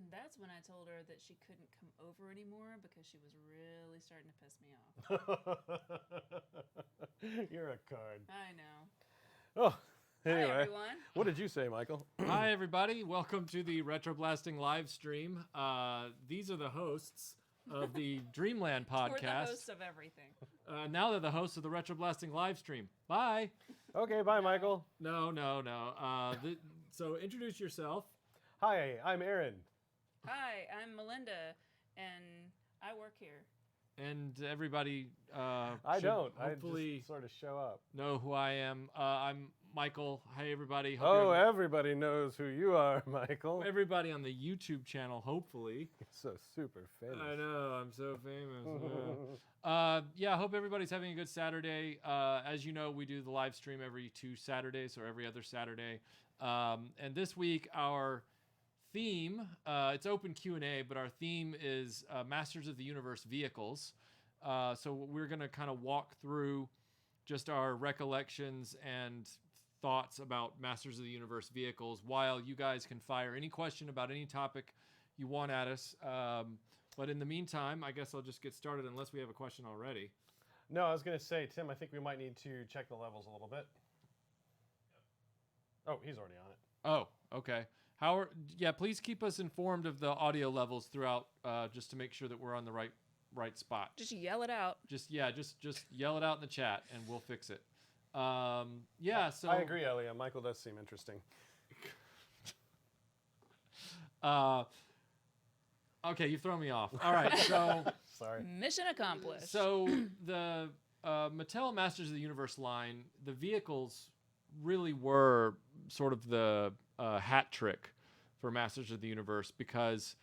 And that's when I told her that she couldn't come over anymore because she was really starting to piss me off. You're a card. I know. Oh, anyway. Hi, everyone. What did you say, Michael? Hi, everybody. Welcome to the RetroBlasting live stream. These are the hosts of the Dreamland podcast. We're the hosts of everything. Now they're the hosts of the RetroBlasting live stream. Bye. Okay, bye, Michael. No. So introduce yourself. Hi, I'm Aaron. Hi, I'm Melinda, and I work here. And everybody I don't. hopefully I just sort of show up. know who I am. I'm Michael. Hi, everybody. Everybody knows who you are, Michael. Everybody on the YouTube channel, hopefully. You're so super famous. I know, I'm so famous. Yeah, I hope everybody's having a good Saturday. As you know, we do the live stream every 2 Saturdays or every other Saturday. And this week, our theme, it's open Q&A, but our theme is Masters of the Universe vehicles. So we're going to kind of walk through just our recollections and thoughts about Masters of the Universe vehicles while you guys can fire any question about any topic you want at us. But in the meantime, I guess I'll just get started unless we have a question already. No, I was going to say, Tim, I think we might need to check the levels a little bit. Oh, he's already on it. Oh, okay. Please keep us informed of the audio levels throughout, just to make sure that we're on the right spot. Just yell it out. Just yell it out in the chat and we'll fix it. So I agree, Elia. Michael does seem interesting. Okay, you throw me off. All right, so Sorry. Mission accomplished. So the Mattel Masters of the Universe line, the vehicles really were sort of the hat trick for Masters of the Universe because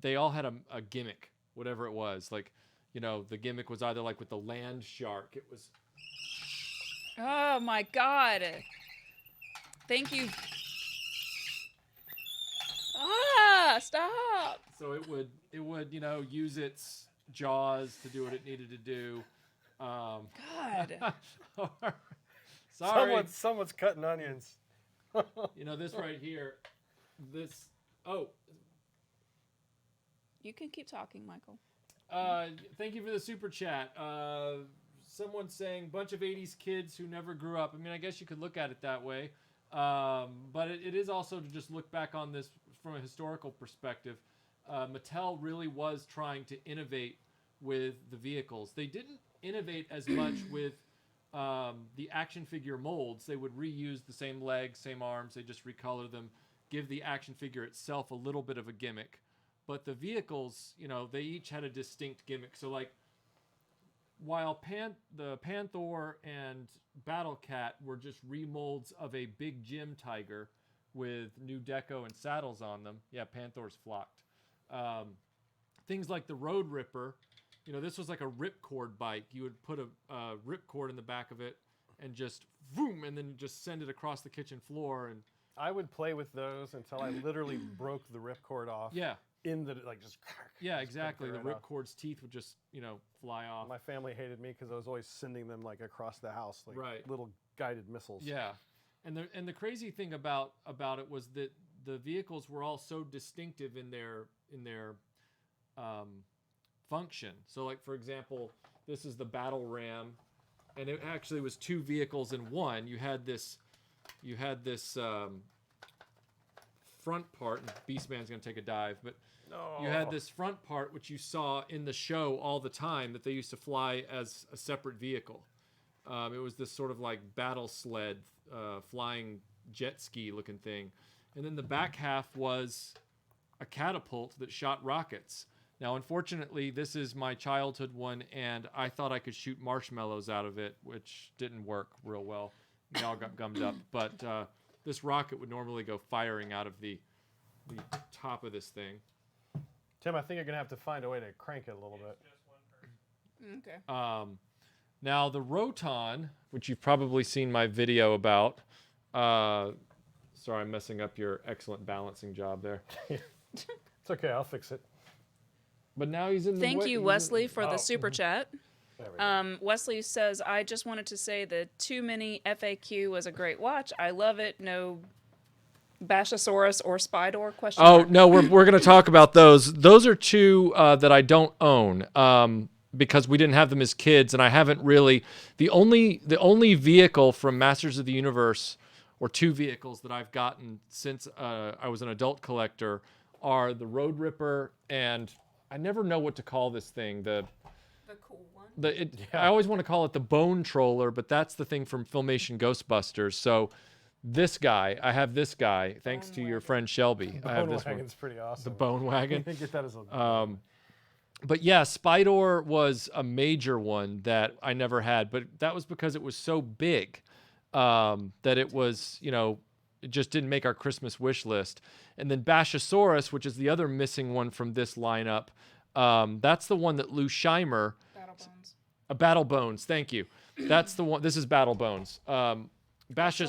they all had a gimmick, whatever it was. Like, you know, the gimmick was either like with the land shark. It was. Oh my God! Thank you. Stop! So it would use its jaws to do what it needed to do. God. Sorry. Someone's cutting onions. This right here. You can keep talking, Michael. Thank you for the super chat. Someone's saying bunch of 80s kids who never grew up. I mean, I guess you could look at it that way. But it is also to just look back on this from a historical perspective. Mattel really was trying to innovate with the vehicles. They didn't innovate as much with the action figure molds. They would reuse the same legs, same arms. They just recolor them, give the action figure itself a little bit of a gimmick. But the vehicles, they each had a distinct gimmick. So like, while the Panther and Battle Cat were just remolds of a big gym tiger with new deco and saddles on them. Yeah, Panther's flocked. Things like the Road Ripper, this was like a ripcord bike. You would put a ripcord in the back of it and just boom, and then just send it across the kitchen floor. And I would play with those until I literally broke the ripcord off. Yeah. Yeah, exactly. The ripcord's teeth would just, fly off. My family hated me because I was always sending them like across the house, like little guided missiles. Yeah, and the crazy thing about it was that the vehicles were all so distinctive in their function. So, like for example, this is the Battle Ram, and it actually was 2 vehicles in one. You had this front part, and Beastman's going to take a dive, but you had this front part which you saw in the show all the time that they used to fly as a separate vehicle. It was this sort of like battle sled, flying jet ski looking thing. And then the back half was a catapult that shot rockets. Now, unfortunately, this is my childhood one, and I thought I could shoot marshmallows out of it, which didn't work real well. They all got gummed up. But this rocket would normally go firing out of the top of this thing. Tim, I think you're going to have to find a way to crank it a little bit. Okay. Now, the Roton, which you've probably seen my video about. Sorry, I'm messing up your excellent balancing job there. It's okay, I'll fix it. But now he's in the Thank you, Wesley, for the super chat. There we go. Wesley says, I just wanted to say the Too Many FAQ was a great watch. I love it. No Bashosaurus or Spydor? Question Oh, mark. no, we're going to talk about those. Those are two that I don't own because we didn't have them as kids, and I haven't really. The only vehicle from Masters of the Universe, or two vehicles that I've gotten since I was an adult collector, are the Road Ripper, and I never know what to call this thing. The cool one. I always want to call it the Bone Troller, but that's the thing from Filmation Ghostbusters. So this guy, I have this guy, thanks to your friend Shelby. I have Bone this one. Wagon's pretty awesome. The Bone Wagon. Get that as a. But yeah, Spydor was a major one that I never had, but that was because it was so big that it was, it just didn't make our Christmas wish list. And then Bashosaurus, which is the other missing one from this lineup, that's the one that Lou Scheimer... Battle Bones, thank you. That's the one. This is Battle Bones. Also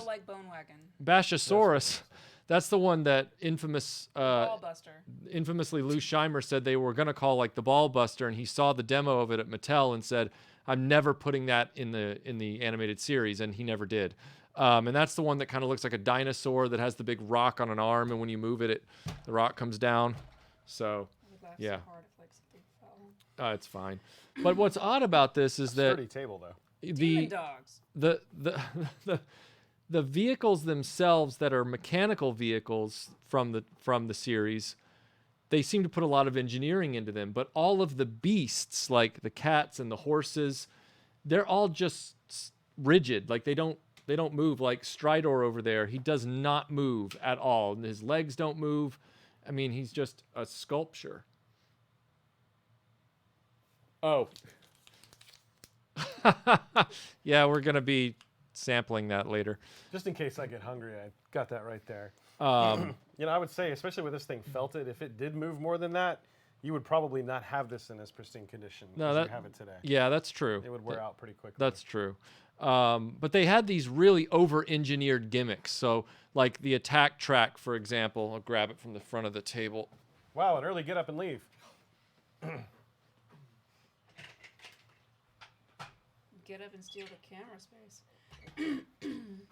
like Bone Wagon. Bashosaurus, that's the one that Ballbuster. Infamously Lou Scheimer said they were going to call like the Ballbuster, and he saw the demo of it at Mattel and said, I'm never putting that in the animated series, and he never did. And that's the one that kind of looks like a dinosaur that has the big rock on an arm, and when you move it, the rock comes down. So, yeah. It's fine. But what's odd about this is that sturdy table though. Demon dogs. The vehicles themselves that are mechanical vehicles from the series, they seem to put a lot of engineering into them. But all of the beasts, like the cats and the horses, they're all just rigid. Like they don't move. Like Stridor over there, he does not move at all. And his legs don't move. I mean, he's just a sculpture. Oh. Yeah, we're going to be sampling that later. Just in case I get hungry, I got that right there. I would say, especially with this thing felted, if it did move more than that, you would probably not have this in as pristine condition as you have it today. Yeah, that's true. It would wear out pretty quickly. That's true. But they had these really over-engineered gimmicks. So, like the attack track, for example. I'll grab it from the front of the table. Wow, an early get up and leave. Get up and steal the camera space.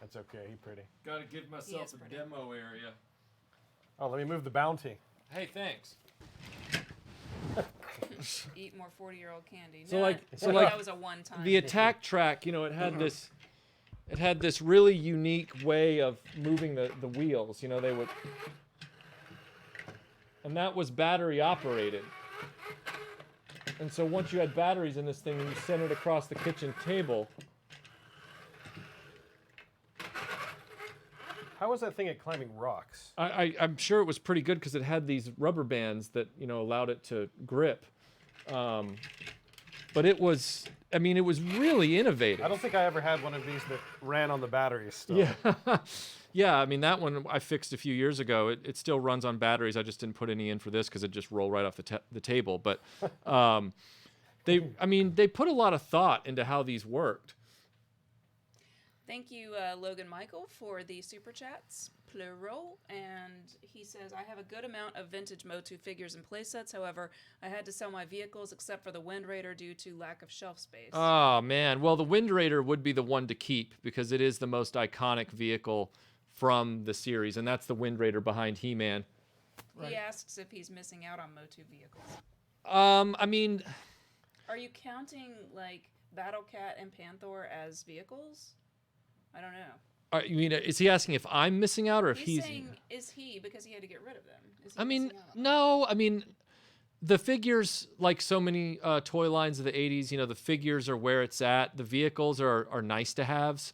That's okay. He's pretty. Got to give myself a demo area. Oh, let me move the bounty. Hey, thanks. Eat more 40-year-old candy. So that was a one-time. The attack track, it had this really unique way of moving the wheels. They would, and that was battery operated. And so once you had batteries in this thing and you sent it across the kitchen table. How was that thing at climbing rocks? I'm sure it was pretty good because it had these rubber bands that, allowed it to grip. But it was really innovative. I don't think I ever had one of these that ran on the batteries still. Yeah. Yeah, that one I fixed a few years ago. It still runs on batteries. I just didn't put any in for this because it just rolled right off the table. But they put a lot of thought into how these worked. Thank you, Logan Michael, for the super chats, plural. And he says, I have a good amount of vintage MOTU figures and playsets. However, I had to sell my vehicles except for the Wind Raider due to lack of shelf space. Oh, man. Well, the Wind Raider would be the one to keep because it is the most iconic vehicle from the series, and that's the Wind Raider behind He-Man. He asks if he's missing out on MOTU vehicles. Are you counting, like, Battle Cat and Panther as vehicles? I don't know. You mean, is he asking if I'm missing out or if he's saying, is he, because he had to get rid of them? Is he missing out? No. The figures, like so many toy lines of the 80s, the figures are where it's at. The vehicles are nice to haves.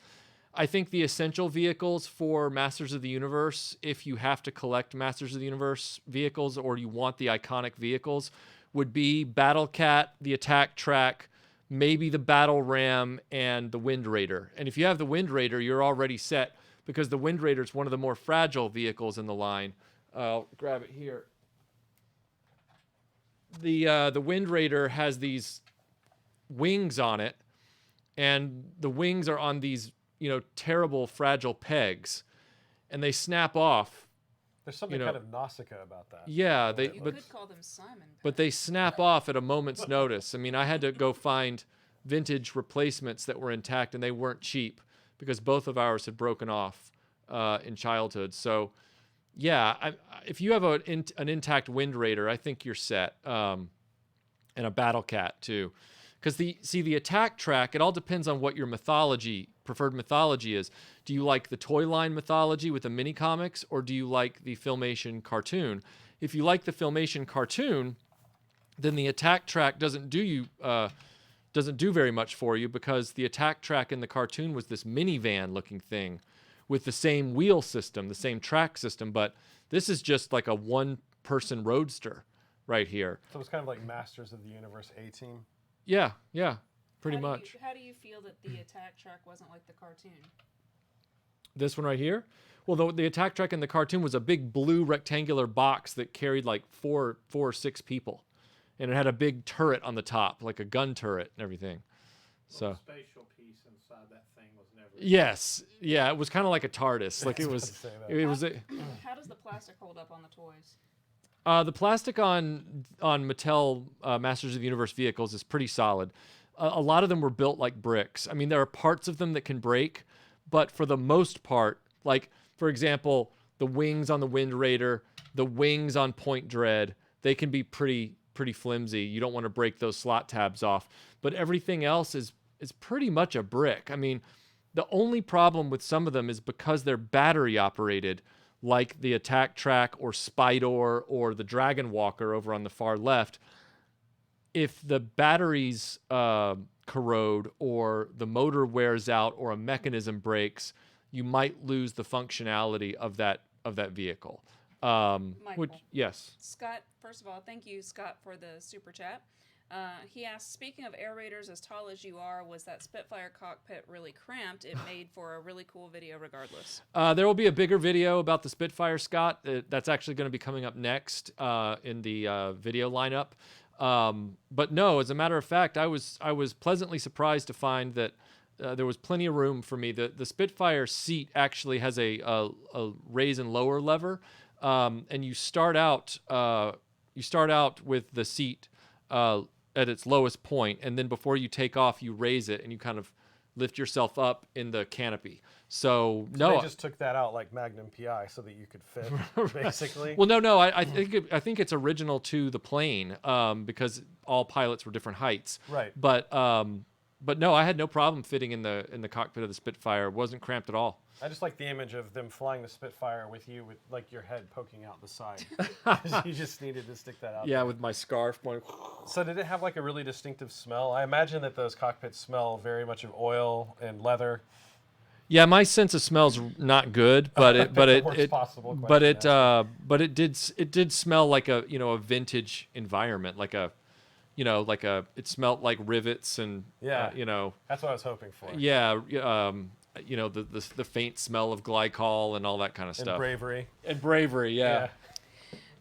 I think the essential vehicles for Masters of the Universe, if you have to collect Masters of the Universe vehicles or you want the iconic vehicles, would be Battle Cat, the Attack Track, maybe the Battle Ram, and the Wind Raider. And if you have the Wind Raider, you're already set because the Wind Raider is one of the more fragile vehicles in the line. I'll grab it here. The Wind Raider has these wings on it, and the wings are on these terrible fragile pegs, and they snap off. There's something kind of Nausicaa about that. Yeah, you could call them Simon pegs. But they snap off at a moment's notice. I had to go find vintage replacements that were intact, and they weren't cheap because both of ours had broken off in childhood. So if you have an intact Wind Raider, I think you're set. And a Battle Cat too. Because the attack track, it all depends on what your preferred mythology is. Do you like the toy line mythology with the mini comics, or do you like the Filmation cartoon? If you like the Filmation cartoon, then the attack track doesn't do very much for you, because the attack track in the cartoon was this minivan looking thing with the same wheel system, the same track system, but this is just like a one-person roadster right here. So it's kind of like Masters of the Universe A-Team. Yeah, pretty much. How do you feel that the attack track wasn't like the cartoon? This one right here? Well, the attack track in the cartoon was a big blue rectangular box that carried like four or six people. And it had a big turret on the top, like a gun turret and everything. So the spatial piece inside that thing was never... Yes. Yeah, it was kind of like a TARDIS. Like it was... How does the plastic hold up on the toys? The plastic on Mattel Masters of the Universe vehicles is pretty solid. A lot of them were built like bricks. I mean, there are parts of them that can break, but for the most part, like, for example, the wings on the Wind Raider, the wings on Point Dread, they can be pretty flimsy. You don't want to break those slot tabs off. But everything else is pretty much a brick. I mean, the only problem with some of them is because they're battery operated, like the attack track or Spydor or the Dragon Walker over on the far left. If the batteries corrode or the motor wears out or a mechanism breaks, you might lose the functionality of that vehicle. Michael. Yes. Scott, first of all, thank you, Scott, for the super chat. He asked, speaking of air raiders as tall as you are, was that Spitfire cockpit really cramped? It made for a really cool video regardless. There will be a bigger video about the Spitfire, Scott. That's actually going to be coming up next in the video lineup. But no, as a matter of fact, I was pleasantly surprised to find that there was plenty of room for me. The Spitfire seat actually has a raise and lower lever, and you start out with the seat at its lowest point, and then before you take off, you raise it and you kind of lift yourself up in the canopy. So no, they just took that out like Magnum PI so that you could fit, basically. Well, no, I think it's original to the plane, because all pilots were different heights. Right. But no, I had no problem fitting in the cockpit of the Spitfire. It wasn't cramped at all. I just like the image of them flying the Spitfire with you with like your head poking out the side. You just needed to stick that out. Yeah, there. with my scarf going. So did it have like a really distinctive smell? I imagine that those cockpits smell very much of oil and leather. Yeah, my sense of smell's not good, but it did smell like a vintage environment, it smelled like rivets and that's what I was hoping for. Yeah, the faint smell of glycol and all that kind of stuff. And bravery, yeah.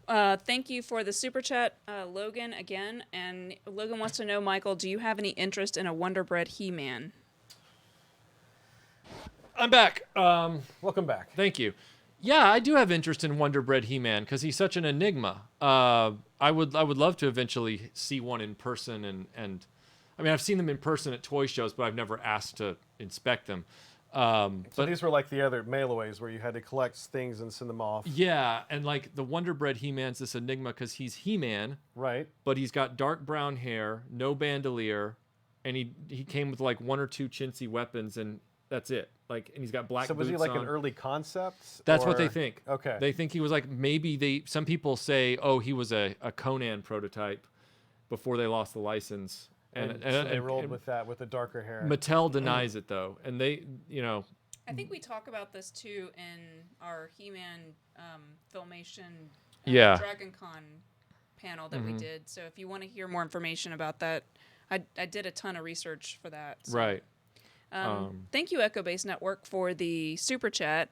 Thank you for the super chat, Logan, again. And Logan wants to know, Michael, do you have any interest in a Wonder Bread He-Man? I'm back. Welcome back. Thank you. Yeah, I do have interest in Wonder Bread He-Man because he's such an enigma. I would love to eventually see one in person, and I mean, I've seen them in person at toy shows, but I've never asked to inspect them. So these were like the other mail-aways where you had to collect things and send them off. Yeah, and like the Wonder Bread He-Man's this enigma because he's He-Man, right? But he's got dark brown hair, no bandolier, and he came with like one or two chintzy weapons, and that's it. Like, and he's got black boots on. So was he like an early concept? That's what they think. Okay. They think he was like, some people say, he was a Conan prototype before they lost the license. And they rolled with that, with the darker hair. Mattel denies it though. And they, I think we talk about this too in our He-Man Filmation Dragon Con panel that we did. So if you want to hear more information about that, I did a ton of research for that. So. Right. Thank you, Echo Base Network, for the super chat.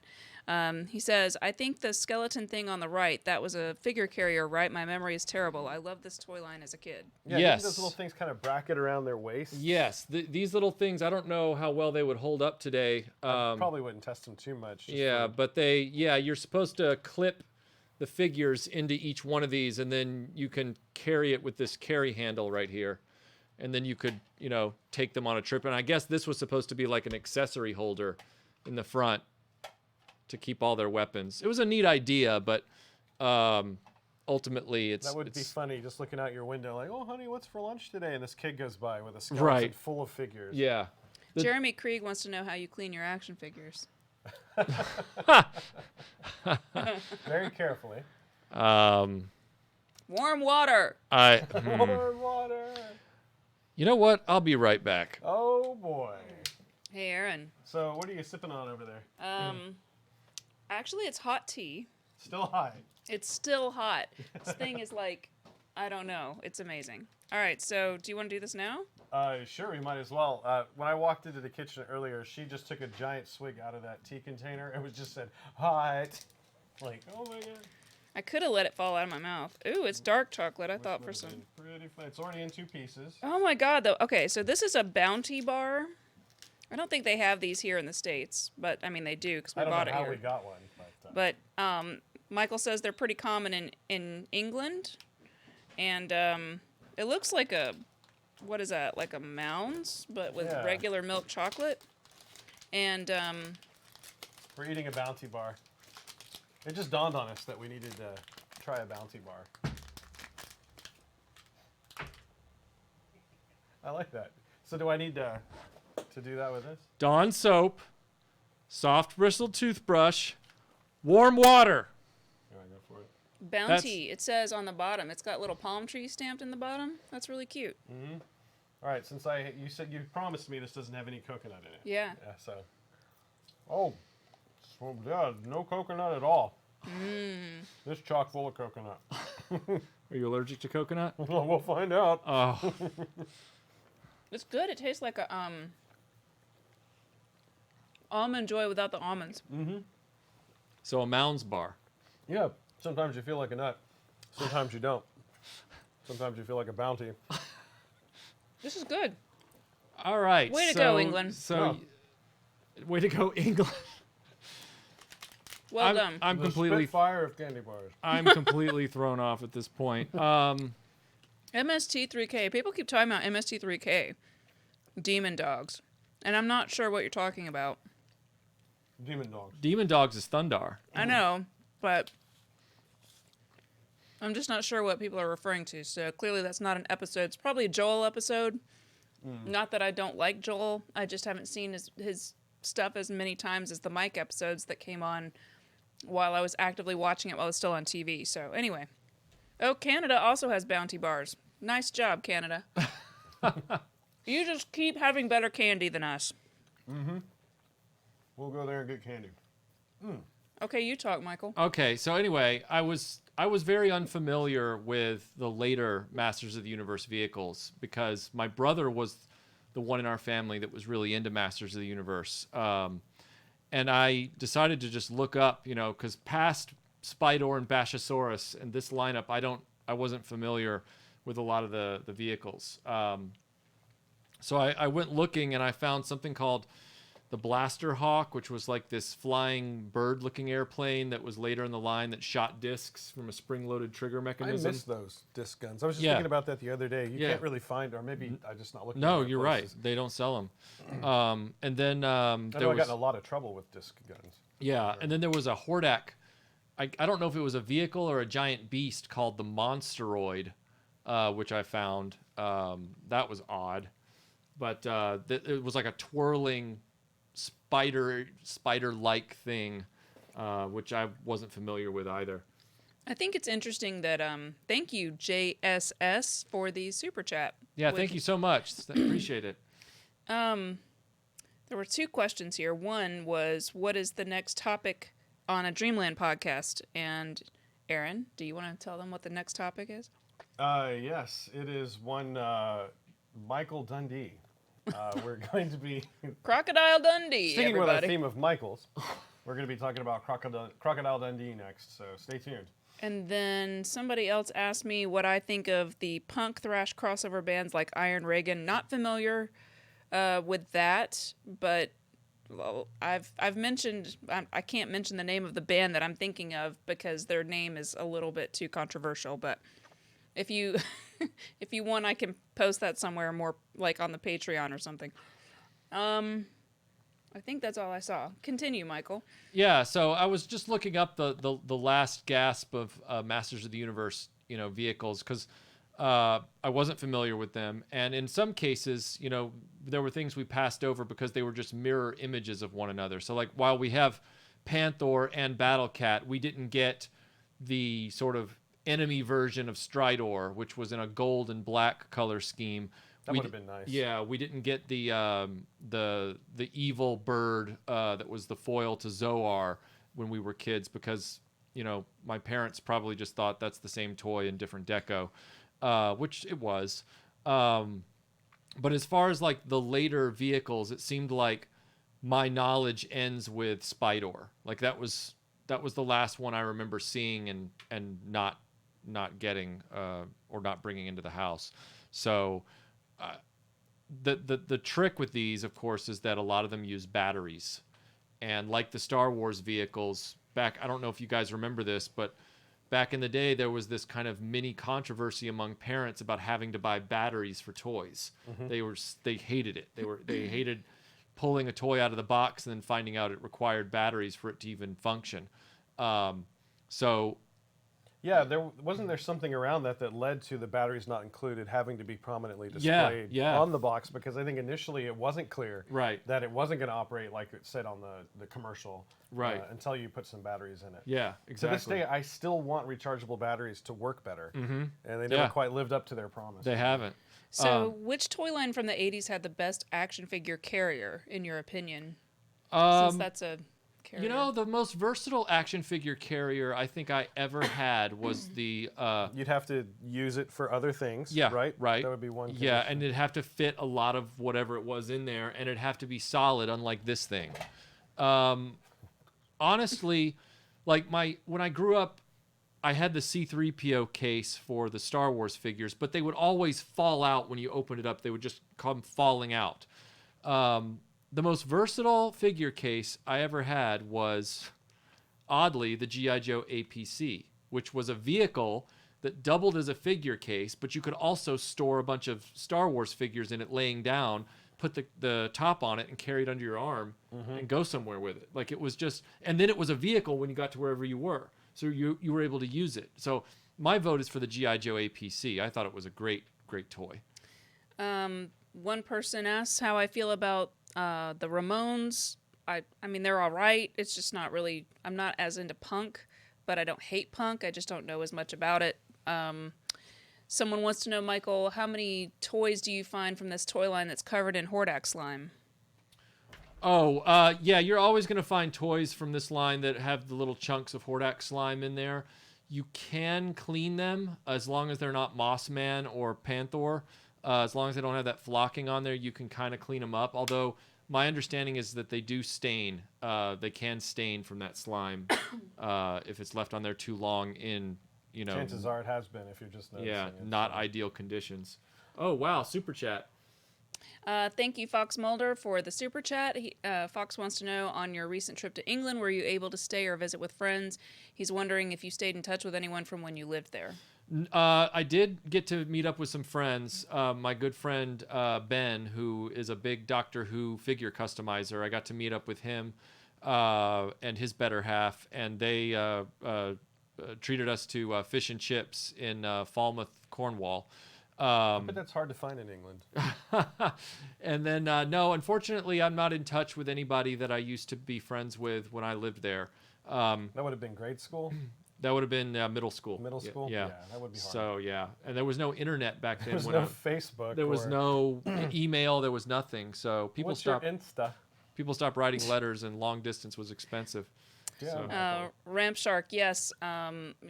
He says, I think the skeleton thing on the right, that was a figure carrier, right? My memory is terrible. I loved this toy line as a kid. Yeah, yes. Those little things kind of bracket around their waist. Yes. These little things, I don't know how well they would hold up today. I probably wouldn't test them too much. Yeah, but you're supposed to clip the figures into each one of these, and then you can carry it with this carry handle right here. And then you could, take them on a trip. And I guess this was supposed to be like an accessory holder in the front. to keep all their weapons. It was a neat idea, but ultimately That would be funny, just looking out your window like, oh, honey, what's for lunch today? And this kid goes by with a skeleton full of figures. Yeah. Jeremy Krieg wants to know how you clean your action figures. Very carefully. Warm water. Warm water. You know what? I'll be right back. Oh, boy. Hey, Aaron. So what are you sipping on over there? Actually, it's hot tea. Still hot. It's still hot. This thing is like, I don't know. It's amazing. All right, so do you want to do this now? Sure, we might as well. When I walked into the kitchen earlier, she just took a giant swig out of that tea container and was just said, hot. Like, oh my God. I could have let it fall out of my mouth. Ooh, it's dark chocolate. I thought for some. Pretty fun. It's already in 2 pieces. Oh my God, though. Okay, so this is a Bounty bar. I don't think they have these here in the States, but I mean they do because we bought it here. I don't know how we got one. But Michael says they're pretty common in England, and it looks like a, what is that? Like a Mounds, but with regular milk chocolate. And we're eating a Bounty bar. It just dawned on us that we needed to try a Bounty bar. I like that. So do I need to do that with this? Dawn soap, soft bristled toothbrush, warm water. Here, I go for it. Bounty, it says on the bottom. It's got little palm trees stamped in the bottom. That's really cute. Mm-hmm. All right, since you said you promised me this doesn't have any coconut in it. Yeah. So. Oh. So, yeah, no coconut at all. This chock full of coconut. Are you allergic to coconut? We'll find out. Oh. It's good. It tastes like a Almond Joy without the almonds. Mm-hmm. So a Mounds bar. Yeah. Sometimes you feel like a nut. Sometimes you don't. Sometimes you feel like a Bounty. This is good. All right. Way to go, England. Way to go, England. Well done. I'm the completely fire of candy bars. I'm completely thrown off at this point. MST3K. People keep talking about MST3K. Demon Dogs. And I'm not sure what you're talking about. Demon Dogs. Demon Dogs is Thundar. I know, but I'm just not sure what people are referring to. So clearly that's not an episode. It's probably a Joel episode. Not that I don't like Joel. I just haven't seen his stuff as many times as the Mike episodes that came on while I was actively watching it while it was still on TV. So anyway. Oh, Canada also has Bounty bars. Nice job, Canada. You just keep having better candy than us. Mm-hmm. We'll go there and get candy. Okay, you talk, Michael. Okay, so anyway, I was very unfamiliar with the later Masters of the Universe vehicles because my brother was the one in our family that was really into Masters of the Universe. And I decided to just look up, because past Spidor and Bashosaurus and this lineup, I wasn't familiar with a lot of the vehicles. So I went looking and I found something called the Blaster Hawk, which was like this flying bird-looking airplane that was later in the line that shot discs from a spring-loaded trigger mechanism. I miss those disc guns. I was just thinking about that the other day. You can't really find, or maybe I just not looking. No, you're right. They don't sell them. And then I got in a lot of trouble with disc guns. Yeah, and then there was a Hordak. I don't know if it was a vehicle or a giant beast called the Monsteroid, which I found. That was odd, but it was like a twirling spider-like thing, which I wasn't familiar with either. I think it's interesting that thank you JSS for the super chat. Yeah, thank you so much. Appreciate it. There were 2 questions here. One was, what is the next topic on a Dreamland podcast? And Aaron, do you want to tell them what the next topic is? Yes, it is one Michael Dundee. We're going to be Crocodile Dundee. Sticking everybody. with our theme of Michaels, we're going to be talking about Crocodile Dundee next. So stay tuned. And then somebody else asked me what I think of the punk thrash crossover bands like Iron Reagan. Not familiar with that, but I've mentioned, I can't mention the name of the band that I'm thinking of because their name is a little bit too controversial. But if you if you want, I can post that somewhere more, like on the Patreon or something. I think that's all I saw. Continue, Michael. Yeah, so I was just looking up the last gasp of Masters of the Universe, vehicles, because I wasn't familiar with them, and in some cases, there were things we passed over because they were just mirror images of one another. So, like, while we have Panther and Battle Cat, we didn't get the sort of enemy version of Stridor, which was in a gold and black color scheme. That would have been nice. Yeah, we didn't get the evil bird that was the foil to Zoar when we were kids, because my parents probably just thought that's the same toy in different deco, which it was. But as far as like the later vehicles, it seemed like my knowledge ends with Spydor. Like that was the last one I remember seeing and not getting or not bringing into the house. So. The trick with these, of course, is that a lot of them use batteries, and like the Star Wars vehicles back, I don't know if you guys remember this, but back in the day there was this kind of mini controversy among parents about having to buy batteries for toys. Mm-hmm. They hated it. They hated pulling a toy out of the box and then finding out it required batteries for it to even function. So. Yeah, wasn't there something around that led to the batteries not included having to be prominently displayed on the box, because I think initially it wasn't clear that it wasn't going to operate like it said on the commercial until you put some batteries in it. Yeah, exactly. To this day, I still want rechargeable batteries to work better, and they never quite lived up to their promise. They haven't. So which toy line from the 80s had the best action figure carrier, in your opinion? Since that's a... carrier. The most versatile action figure carrier I think I ever had was the... You'd have to use it for other things, right? Right. That would be one condition. Yeah, and it'd have to fit a lot of whatever it was in there, and it'd have to be solid, unlike this thing. Honestly, like when I grew up, I had the C-3PO case for the Star Wars figures, but they would always fall out when you opened it up. They would just come falling out. The most versatile figure case I ever had was, oddly, the G.I. Joe APC, which was a vehicle that doubled as a figure case, but you could also store a bunch of Star Wars figures in it laying down, put the top on it, and carry it under your arm and go somewhere with it. Like, it was just... And then it was a vehicle when you got to wherever you were. So you were able to use it. So my vote is for the G.I. Joe APC. I thought it was a great, great toy. One person asks how I feel about the Ramones. I mean, they're all right. It's just not really... I'm not as into punk, but I don't hate punk. I just don't know as much about it. Someone wants to know, Michael, how many toys do you find from this toy line that's covered in Hordak slime? Oh, yeah, you're always going to find toys from this line that have the little chunks of Hordak slime in there. You can clean them as long as they're not Moss Man or Panther. As long as they don't have that flocking on there, you can kind of clean them up. Although my understanding is that they do stain. They can stain from that slime if it's left on there too long in, Chances are it has been if you're just noticing. Yeah, not ideal conditions. Oh, wow, super chat. Thank you, Fox Mulder, for the super chat. Fox wants to know, on your recent trip to England, were you able to stay or visit with friends? He's wondering if you stayed in touch with anyone from when you lived there. I did get to meet up with some friends. My good friend Ben, who is a big Doctor Who figure customizer, I got to meet up with him and his better half, and they treated us to fish and chips in Falmouth, Cornwall. But that's hard to find in England. And then, no, unfortunately, I'm not in touch with anybody that I used to be friends with when I lived there. That would have been grade school? That would have been middle school. Middle school? Yeah. That would be hard. So, yeah. And there was no internet back then. There was no Facebook. There was no email. There was nothing. So What's your Insta? People stopped writing letters, and long distance was expensive. Yeah. So. Ramp Shark, yes.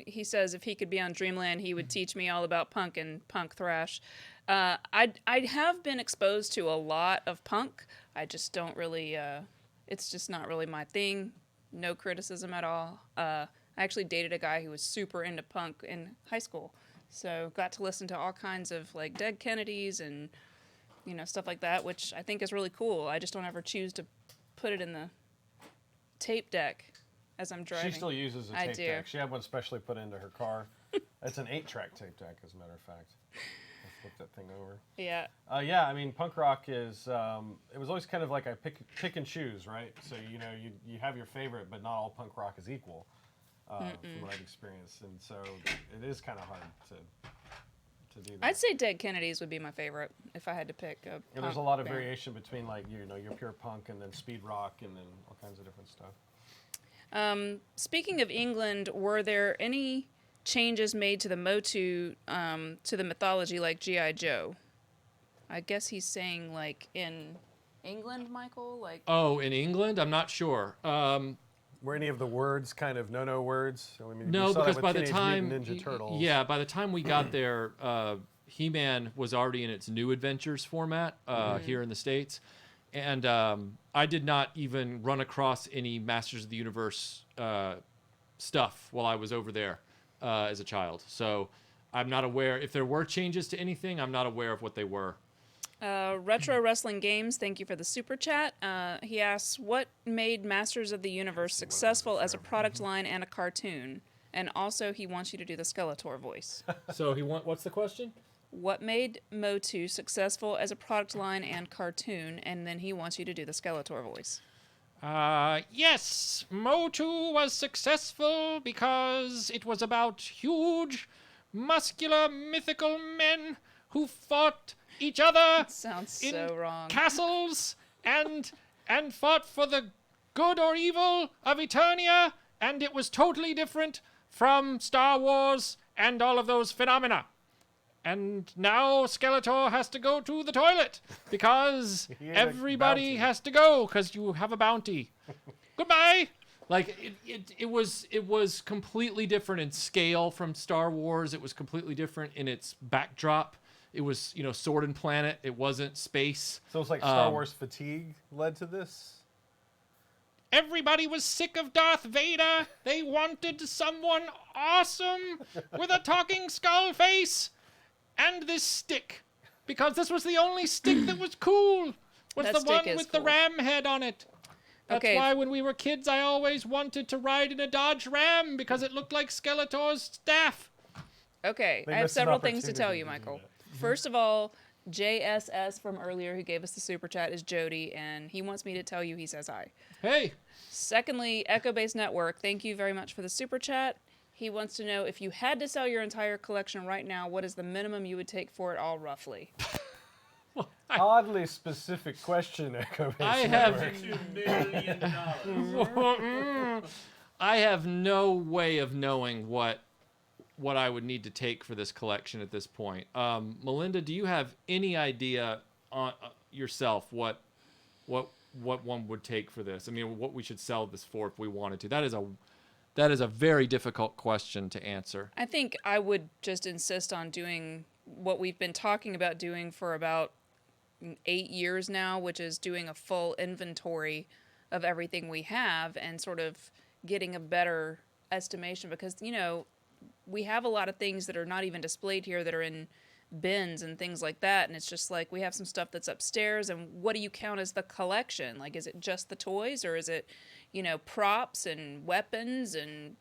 He says if he could be on Dreamland, he would teach me all about punk and punk thrash. I have been exposed to a lot of punk. I just don't really... it's just not really my thing. No criticism at all. I actually dated a guy who was super into punk in high school. So got to listen to all kinds of like Dead Kennedys and stuff like that, which I think is really cool. I just don't ever choose to put it in the tape deck as I'm driving. She still uses a tape deck. She had one specially put into her car. It's an 8-track tape deck, as a matter of fact. flip that thing over. Yeah. Yeah, I mean, punk rock is, it was always kind of like I pick and choose, right? So, you know, you have your favorite, but not all punk rock is equal, from what I've experienced. And so it is kind of hard to do that. I'd say Dead Kennedys would be my favorite if I had to pick a And there's a lot of variation between, like, you know, your pure punk and then speed rock and then all kinds of different stuff. Speaking of England, were there any changes made to the MOTU, to the mythology, like G.I. Joe? I guess he's saying, like, in England, Michael? Like. Oh, in England? I'm not sure. Were any of the words kind of no words? So, I mean, no, because by the time Ninja Turtles. Yeah, by the time we got there, He-Man was already in its New Adventures format here in the States, and I did not even run across any Masters of the Universe stuff while I was over there as a child. So I'm not aware if there were changes to anything. I'm not aware of what they were. Retro Wrestling Games, thank you for the super chat. He asks, what made Masters of the Universe successful as a product line and a cartoon? And also, he wants you to do the Skeletor voice. So what's the question? What made MOTU successful as a product line and cartoon? And then he wants you to do the Skeletor voice. Yes, MOTU was successful because it was about huge, muscular, mythical men who fought each other Sounds in so wrong. castles and fought for the good or evil of Eternia, and it was totally different from Star Wars and all of those phenomena. And now Skeletor has to go to the toilet because everybody has to go because you have a bounty. Goodbye. Like it was completely different in scale from Star Wars. It was completely different in its backdrop. It was, you know, Sword and Planet. It wasn't space. So it's like Star Wars fatigue led to this? Everybody was sick of Darth Vader. They wanted someone awesome with a talking skull face and this stick. Because this was the only stick that was cool. Was That the stick one is with the cool. ram head on it. That's Okay. why when we were kids, I always wanted to ride in a Dodge Ram because it looked like Skeletor's staff. Okay, They I have missed an several things to tell opportunity you, to do Michael. that. First of all, JSS from earlier, who gave us the super chat, is Jody, and he wants me to tell you he says hi. Hey. Secondly, Echo Base Network, thank you very much for the super chat. He wants to know, if you had to sell your entire collection right now, what is the minimum you would take for it all, roughly? Oddly specific question, Echo Base I have Network. $2 million. I have no way of knowing what I would need to take for this collection at this point. Melinda, do you have any idea on yourself what one would take for this? I mean, what we should sell this for if we wanted to? That is a very difficult question to answer. I think I would just insist on doing what we've been talking about doing for about 8 years now, which is doing a full inventory of everything we have and sort of getting a better estimation, because, you know, we have a lot of things that are not even displayed here that are in bins and things like that, and it's just like we have some stuff that's upstairs, and what do you count as the collection? Like, is it just the toys, or is it, you know, props and weapons and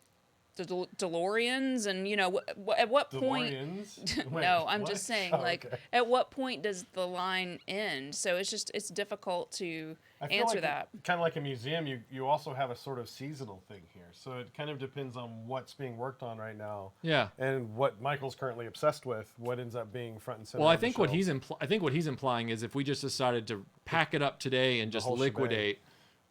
DeLoreans, and, you know, at what point? No, I'm just saying, like, at what point does the line end? So it's difficult to answer that. Kind of like a museum, you also have a sort of seasonal thing here. So it kind of depends on what's being worked on right now. Yeah. And what Michael's currently obsessed with, what ends up being front and center. Well, I on the think what shelf. he's implying is if we just decided to pack it up today and just whole liquidate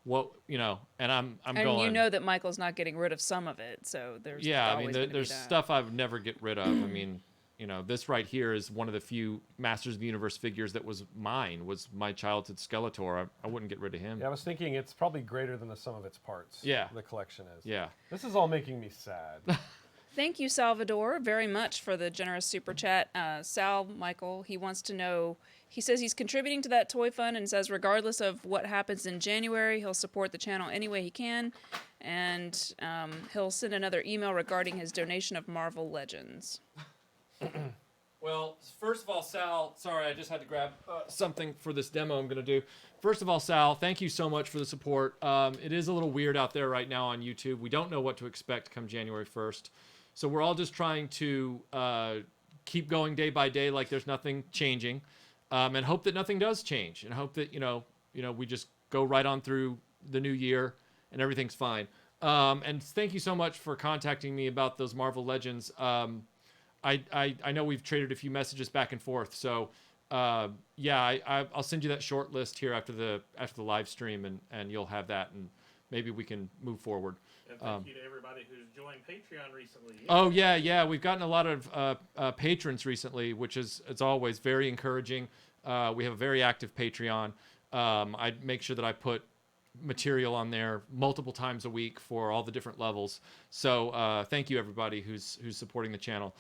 what, you know, and I'm And going. you know that Michael's not getting rid of some of it, so there's Yeah, I always mean, gonna be there's that. stuff I would never get rid of. I mean, you know, this right here is one of the few Masters of the Universe figures that was mine, was my childhood Skeletor. I wouldn't get rid of him. Yeah, I was thinking it's probably greater than the sum of its parts. Yeah. The collection is. Yeah. This is all making me sad. Thank you, Salvador, very much for the generous super chat. Sal, Michael, he wants to know, he says he's contributing to that toy fund and says regardless of what happens in January, he'll support the channel any way he can. And he'll send another email regarding his donation of Marvel Legends. Well, first of all, Sal, sorry, I just had to grab something for this demo I'm going to do. First of all, Sal, thank you so much for the support. It is a little weird out there right now on YouTube. We don't know what to expect come January 1st. So we're all just trying to keep going day by day like there's nothing changing, and hope that nothing does change, and hope that we just go right on through the new year and everything's fine. And thank you so much for contacting me about those Marvel Legends. I know we've traded a few messages back and forth, so I'll send you that short list here after the live stream, and you'll have that, and maybe we can move forward. And thank you to everybody who's joined Patreon recently. Oh yeah, we've gotten a lot of patrons recently, which is, it's always very encouraging. We have a very active Patreon. I make sure that I put material on there multiple times a week for all the different levels. So thank you everybody who's supporting the channel.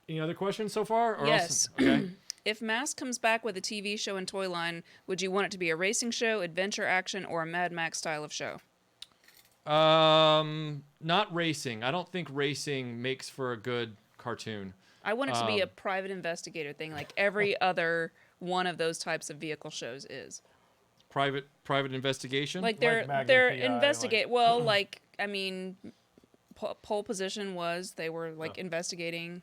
Any other questions so far? Or yes. Okay. If Mask comes back with a TV show and toy line, would you want it to be a racing show, adventure action, or a Mad Max style of show? Not racing. I don't think racing makes for a good cartoon. I want it to be a private investigator thing, like every other one of those types of vehicle shows is. Private investigation? Like they're investigate. Well, like I mean, Pole Position was they were like investigating.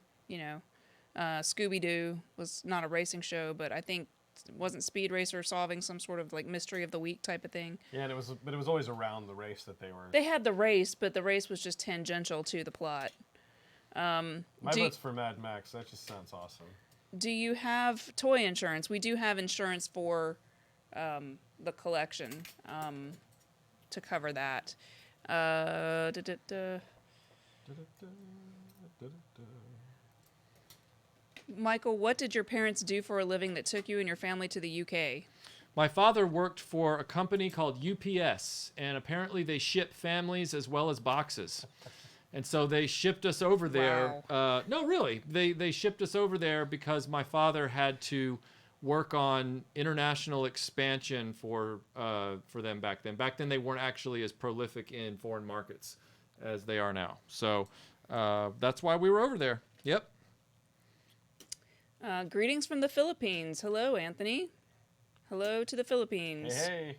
Scooby-Doo was not a racing show, but I think wasn't Speed Racer solving some sort of like mystery of the week type of thing. Yeah, and it was always around the race that they were. They had the race, but the race was just tangential to the plot. My vote's for Mad Max. That just sounds awesome. Do you have toy insurance? We do have insurance for the collection to cover that. Michael, what did your parents do for a living that took you and your family to the UK? My father worked for a company called UPS, and apparently they ship families as well as boxes. And so they shipped us over there. Wow. No, really. They shipped us over there because my father had to work on international expansion for them back then. Back then they weren't actually as prolific in foreign markets as they are now. So that's why we were over there. Yep. Greetings from the Philippines. Hello, Anthony. Hello to the Philippines. Hey.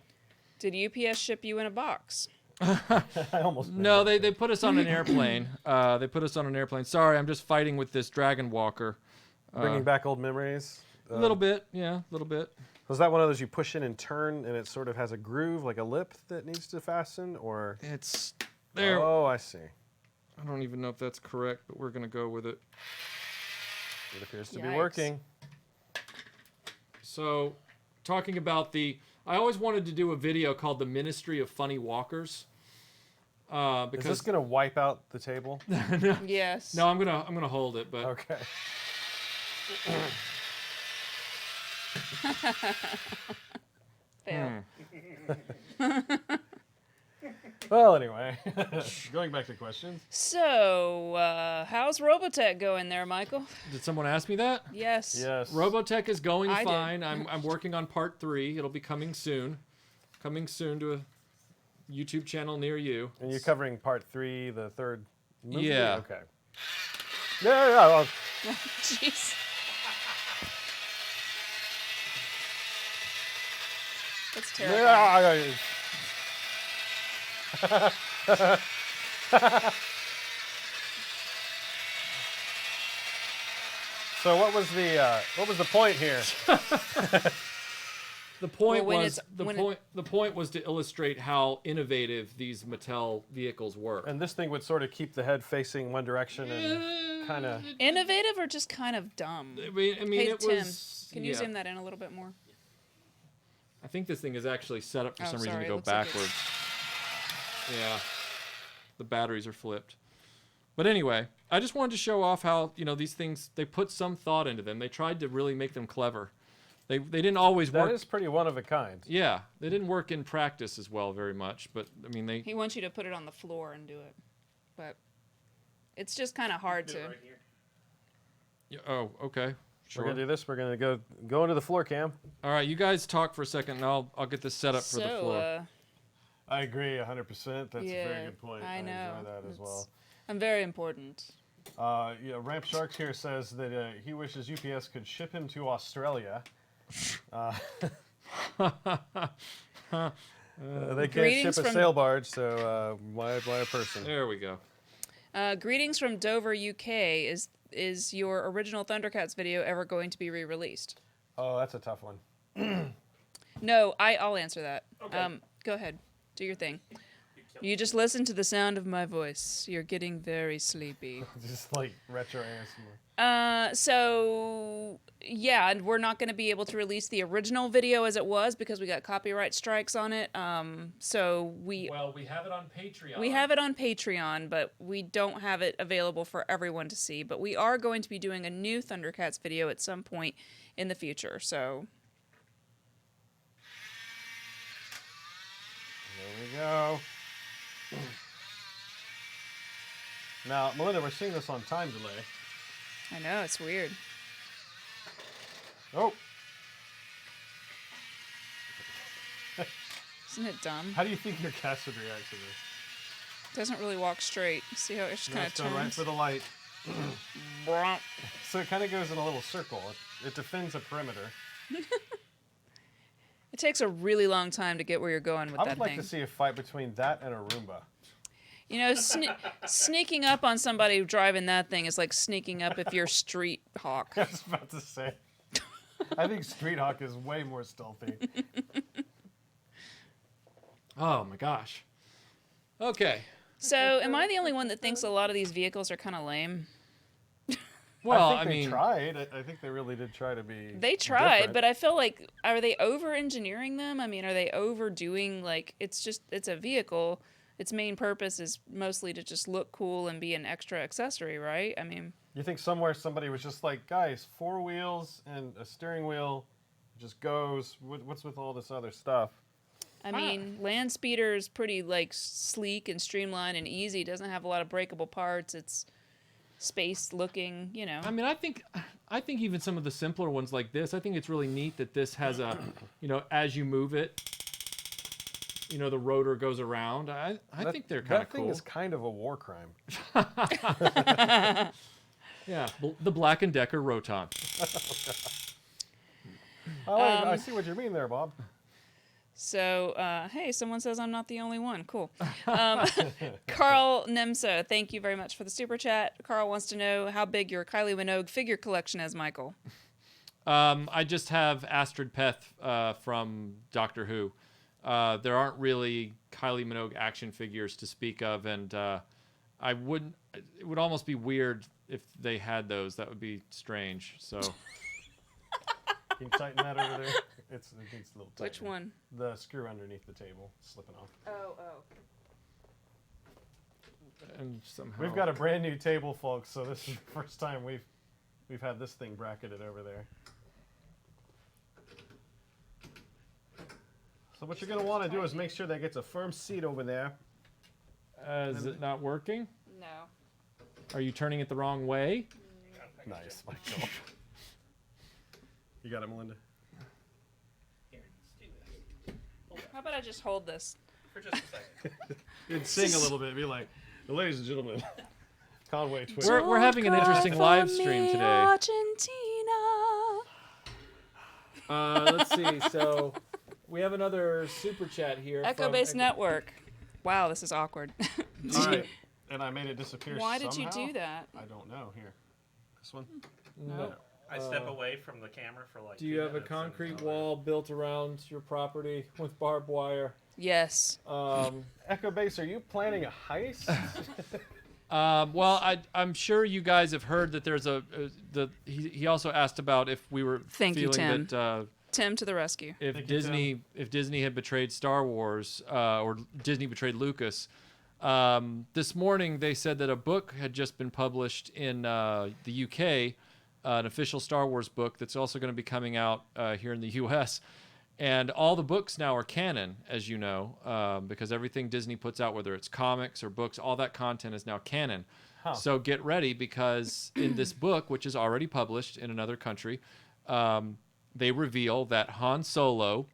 Did UPS ship you in a box? I almost No, they put us on an airplane. They put us on an airplane. Sorry, I'm just fighting with this dragon walker. Bringing back old memories. A little bit, yeah, a little bit. Was that one of those you push in and turn, and it sort of has a groove, like a lip that needs to fasten, or? It's there. Oh, I see. I don't even know if that's correct, but we're gonna go with it. It appears to be working. So, talking about I always wanted to do a video called The Ministry of Funny Walkers. Because is this gonna wipe out the table? No. Yes. No, I'm gonna hold it, but okay. Fail. Well, anyway, going back to questions. So, how's Robotech going there, Michael? Did someone ask me that? Yes. Yes. Robotech is going fine. Did. I'm working on part 3. It'll be coming soon. Coming soon to a YouTube channel near you. And you're covering part 3, the third movie? Yeah. Okay. Yeah. Well. Jeez. That's terrifying. So what was the point here? The point was to illustrate how innovative these Mattel vehicles were. And this thing would sort of keep the head facing one direction and kind of innovative or just kind of dumb. I mean, hey, it Tim, was. can you zoom that in a little bit more? I think this thing is actually set up for some reason to it go looks like backwards. Yeah, the batteries are flipped. But anyway, I just wanted to show off how, these things, they put some thought into them. They tried to really make them clever. They didn't always work. That is pretty one of a kind. Yeah, they didn't work in practice as well very much, but I mean they. He wants you to put it on the floor and do it, but it's just kind of hard to. Right here. Yeah, oh, okay. Sure. We're gonna do this. We're gonna go into the floor cam. All right, you guys talk for a second, and I'll get this set up for the floor. I agree 100%. That's a very good point. I know. Enjoy that as well. I'm very important. Ramp Sharks here says that he wishes UPS could ship him to Australia. They can't ship a sail barge, so why a person? There we go. Greetings from Dover, UK. Is is your original Thundercats video ever going to be re-released? Oh, that's a tough one. No, I'll answer that. Okay. Go ahead. Do your thing. You just listen to the sound of my voice. You're getting very sleepy. Just like retro ASMR. So yeah, and we're not going to be able to release the original video as it was because we got copyright strikes on it. So we have it on Patreon. We have it on Patreon, but we don't have it available for everyone to see. But we are going to be doing a new Thundercats video at some point in the future. So there we go. Now, Melinda, we're seeing this on time delay. I know, it's weird. Oh. Isn't it dumb? How do you think your cast would react to this? It doesn't really walk straight. See how it just kind of It's going right turns? for the light. Bromp. So it kind of goes in a little circle. It defends a perimeter. It takes a really long time to get where you're going with I that would like thing. to see a fight between that and a Roomba. You know, sneaking up on somebody driving that thing is like sneaking up if you're Street Hawk. I was about to say. I think Street Hawk is way more stealthy. Oh my gosh. Okay. So, am I the only one that thinks a lot of these vehicles are kind of lame? Well, I think they tried. I think they really did try to be. They tried, different. but I feel like, are they over-engineering them? I mean, are they overdoing, like, it's a vehicle. Its main purpose is mostly to just look cool and be an extra accessory, right? I mean... You think somewhere somebody was just like, guys, 4 wheels and a steering wheel, just goes. What's with all this other stuff? I mean, Land Speeder is pretty, like, sleek and streamlined and easy. It doesn't have a lot of breakable parts. It's spaced looking, you know. I mean, I think even some of the simpler ones like this, I think it's really neat that this has a, you know, as you move it, you know, the rotor goes around. I think they're kind of cool. That thing is kind of a war crime. Yeah, the Black & Decker Roton. I see what you mean there, Bob. So, hey, someone says I'm not the only one. Cool. Carl Nemsa, thank you very much for the super chat. Carl wants to know how big your Kylie Minogue figure collection is, Michael. I just have Astrid Peth from Doctor Who. There aren't really Kylie Minogue action figures to speak of, and it would almost be weird if they had those. That would be strange. So. Can you tighten that over there? It needs a little tighter. Which one? The screw underneath the table, slipping off. Oh. And somehow We've got a brand new table, folks. So this is the first time we've had this thing bracketed over there. So what you're going to want to do is make sure that gets a firm seat over there. Is it not working? No. Are you turning it the wrong way? Nice, Michael. You got it, Melinda? Here, let's do this. How about I just hold this? For just a second. You'd sing a little bit. Be like, ladies and gentlemen, Conway Twitch. We're having an interesting live stream today. Argentina. Let's see. So we have another super chat here. Echo Base Network. Wow, this is awkward. All right. And I made it disappear Why did you somehow? do that? I don't know. Here. This one? No. I step away from the camera for like. Do you 2 have a minutes and concrete come wall built around your property with barbed wire? Yes. Echo Base, are you planning a heist? Well, I'm sure you guys have heard that there's he also asked about if we were Thank you, feeling Tim. that Tim to the rescue. if Disney had betrayed Star Wars or Disney betrayed Lucas. This morning they said that a book had just been published in the UK, an official Star Wars book that's also going to be coming out here in the US. And all the books now are canon, as you know, because everything Disney puts out, whether it's comics or books, all that content is now canon. Huh. So get ready, because in this book, which is already published in another country, they reveal that Han Solo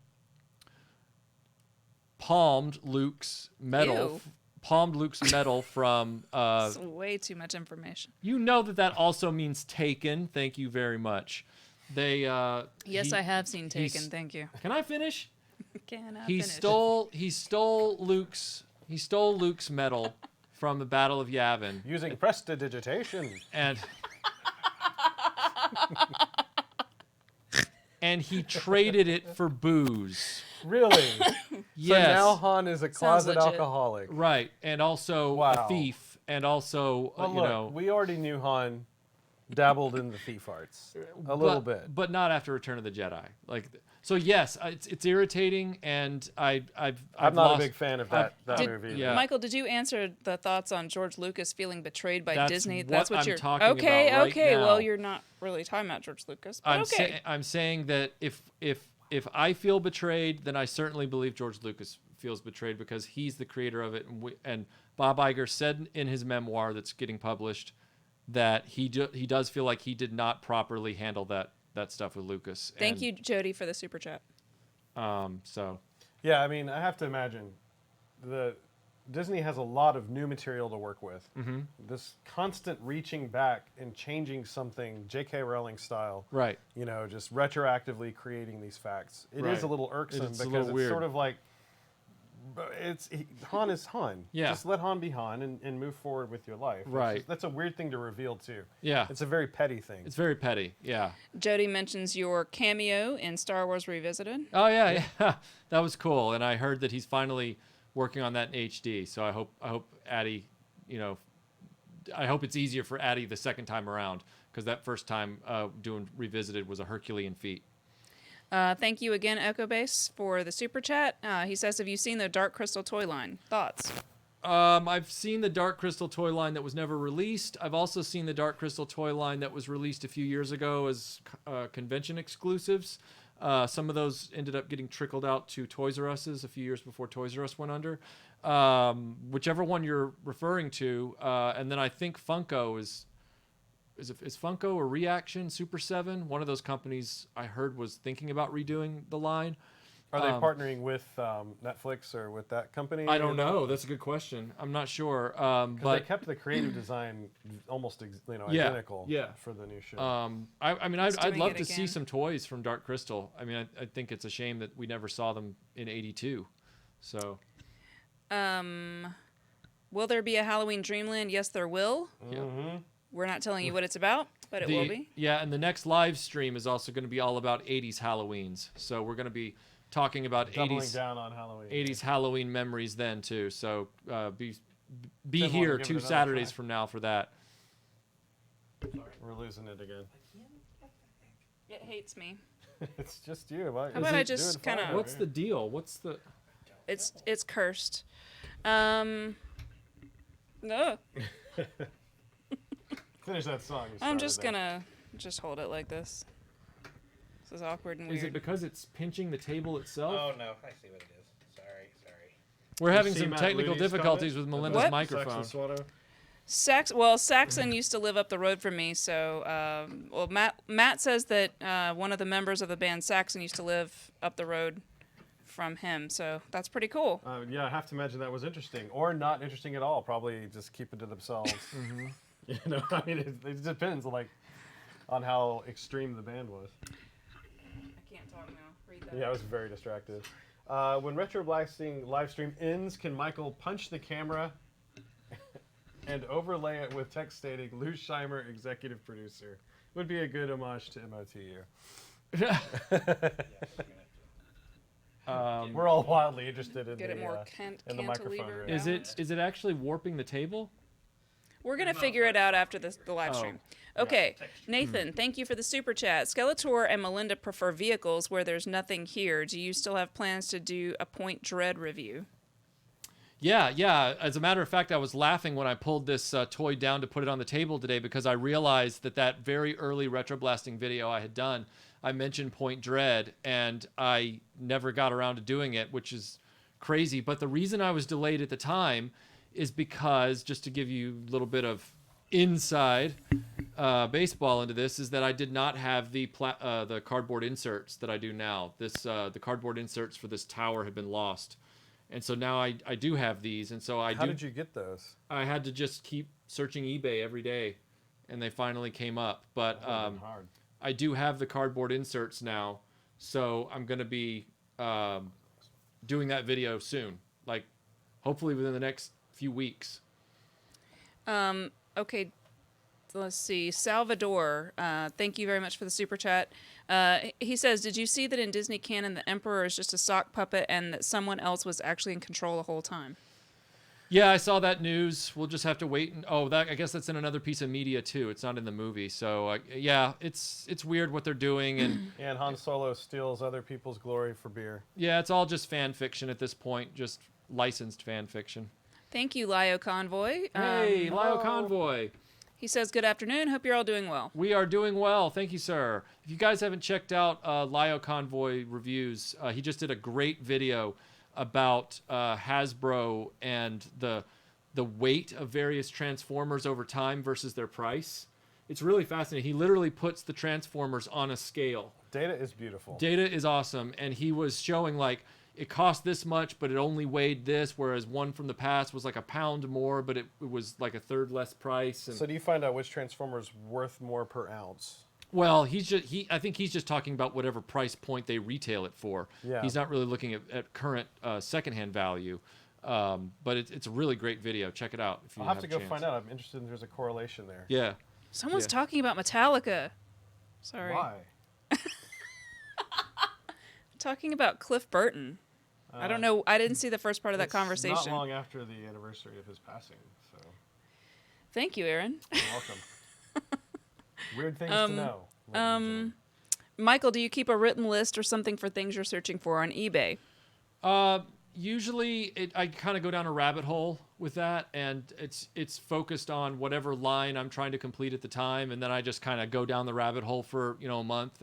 palmed Luke's medal. Ew. Palmed Luke's medal from. That's way too much information. You know that also means taken. Thank you very much. They. Yes, I have seen Taken. Thank you. Can I finish? Can I He finish? stole Luke's medal from the Battle of Yavin. Using prestidigitation. And And he traded it for booze. Really? Yes. So now Han is a closet legit. alcoholic. Right, and also a thief, and also Well, you look, know. we already knew Han dabbled in the thief arts a little bit, but not after Return of the Jedi. Like, so yes, it's irritating, and I'm not a big fan of that movie. Yeah. Michael, did you answer the thoughts on George Lucas feeling betrayed by Disney? That's what you're talking okay. about right Okay, now. well, you're not really talking about George Lucas. But I'm saying that if I feel betrayed, then I certainly believe George Lucas feels betrayed because he's the creator of it, and Bob Iger said in his memoir that's getting published that he does feel like he did not properly handle that stuff with Lucas. Thank you, Jody, for the super chat. So. Yeah, I mean, I have to imagine Disney has a lot of new material to work with. Mm-hmm. This constant reaching back and changing something J.K. Rowling style. Right. You know, just retroactively creating these facts. It is a little irksome It's because it's weird. sort of like Han is Han. Yeah. Just let Han be Han and move forward with your life. Right. That's a weird thing to reveal too. Yeah. It's a very petty thing. It's very petty. Yeah. Jody mentions your cameo in Star Wars Revisited. Oh yeah. That was cool, and I heard that he's finally working on that in HD. So I hope Addie, you know, I hope it's easier for Addie the second time around because that first time doing Revisited was a Herculean feat. Thank you again, Echo Base, for the super chat. He says, "Have you seen the Dark Crystal toy line? Thoughts?" I've seen the Dark Crystal toy line that was never released. I've also seen the Dark Crystal toy line that was released a few years ago as convention exclusives. Some of those ended up getting trickled out to Toys R Us's a few years before Toys R Us went under. Whichever one you're referring to, and then I think Funko is Funko or Reaction Super 7? One of those companies I heard was thinking about redoing the line. Are they partnering with Netflix or with that company? I don't know. That's a good question. I'm not sure. But But they kept the creative design almost identical for the new show. I mean, It's I'd doing love it to see again. some toys from Dark Crystal. I mean, I think it's a shame that we never saw them in '82. So. Will there be a Halloween Dreamland? Yes, there will. Mm-hmm. We're not telling you what it's about, but it will be. Yeah, and the next live stream is also going to be all about 80s Halloweens. So we're going to be talking about Doubling down on Halloween. 80s Halloween memories then too. So be Then here we'll give it 2 another Saturdays try. from now for that. We're losing it again. It hates me. It's just you. How about I just kinda- What's the deal? What's the? It's cursed. No. Finish that song. I'm just gonna just hold it like this. This is awkward and Is it weird. because it's pinching the table itself? Oh no, I see what it is. Sorry. We're having see some Matt technical Luty's difficulties comment? with Melinda's What? microphone. Saxon used to live up the road from me, so Matt says that one of the members of the band Saxon used to live up the road from him, so that's pretty cool. Yeah, I have to imagine that was interesting, or not interesting at all. Probably just keep it to themselves. You know, I mean, it depends, like, on how extreme the band was. I can't talk now. Read that. Yeah, it was very distracted. When RetroBlasting live stream ends, can Michael punch the camera and overlay it with text stating Lou Scheimer, executive producer? Would be a good homage to MOTU. We're all wildly interested in Get it more in the microphone. cantilever Right? Is it actually warping the table? We're going to figure it out after the live stream. Okay, Nathan, thank you for the super chat. Skeletor and Melinda prefer vehicles where there's nothing here. Do you still have plans to do a Point Dread review? Yeah. As a matter of fact, I was laughing when I pulled this toy down to put it on the table today because I realized that very early RetroBlasting video I had done, I mentioned Point Dread, and I never got around to doing it, which is crazy. But the reason I was delayed at the time is because, just to give you a little bit of inside baseball into this, is that I did not have the cardboard inserts that I do now. The cardboard inserts for this tower have been lost. And so now I do have these, and so How did you get those? I had to just keep searching eBay every day, and they finally came up. But That would've been hard. I do have the cardboard inserts now, so I'm going to be doing that video soon, like hopefully within the next few weeks. Okay, let's see. Salvador, thank you very much for the super chat. He says, did you see that in Disney canon the Emperor is just a sock puppet and that someone else was actually in control the whole time? Yeah, I saw that news. We'll just have to wait. I guess that's in another piece of media too. It's not in the movie. So yeah, it's weird what they're doing. And Han Solo steals other people's glory for beer. Yeah, it's all just fan fiction at this point, just licensed fan fiction. Thank you, Lio Convoy. Hey, Lio Convoy. He says, good afternoon. Hope you're all doing well. We are doing well. Thank you, sir. If you guys haven't checked out Lio Convoy reviews, he just did a great video about Hasbro and the weight of various Transformers over time versus their price. It's really fascinating. He literally puts the Transformers on a scale. Data is beautiful. Data is awesome. And he was showing like it cost this much, but it only weighed this, whereas one from the past was like a pound more, but it was like a third less price. And so do you find out which Transformer is worth more per ounce? Well, I think he's just talking about whatever price point they retail it for. Yeah. He's not really looking at current secondhand value. But it's a really great video. Check it out if you I'll have to a go chance. find out. I'm interested in there's a correlation there. Yeah. Someone's talking about Metallica. Sorry. Why? Talking about Cliff Burton. I don't know. I didn't see the first part of that conversation. Not long after the anniversary of his passing. So. Thank you, Aaron. You're welcome. Weird things to know. Michael, do you keep a written list or something for things you're searching for on eBay? Usually, I kind of go down a rabbit hole with that, and it's focused on whatever line I'm trying to complete at the time, and then I just kind of go down the rabbit hole for a month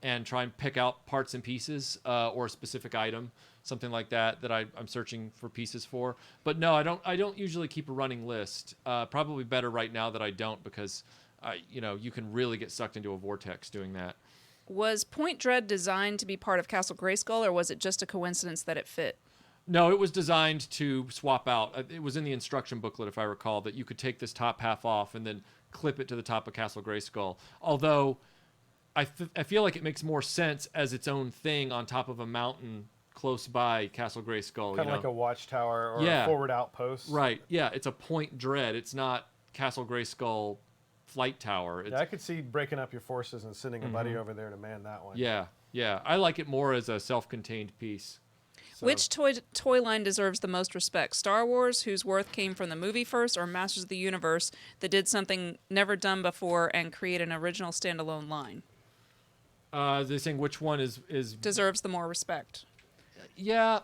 and try and pick out parts and pieces or a specific item, something like that I'm searching for pieces for. But no, I don't usually keep a running list. Probably better right now that I don't, because you can really get sucked into a vortex doing that. Was Point Dread designed to be part of Castle Grayskull, or was it just a coincidence that it fit? No, it was designed to swap out. It was in the instruction booklet, if I recall, that you could take this top half off and then clip it to the top of Castle Grayskull. Although I feel like it makes more sense as its own thing on top of a mountain close by Castle Grayskull. Kind of like a watchtower or a forward outpost. Right. Yeah, it's a Point Dread. It's not Castle Grayskull flight tower. I could see breaking up your forces and sending a buddy over there to man that one. Yeah. I like it more as a self-contained piece. So. Which toy line deserves the most respect? Star Wars, whose worth came from the movie first, or Masters of the Universe, that did something never done before and create an original standalone line? They're saying which one is deserves the more respect? Yeah.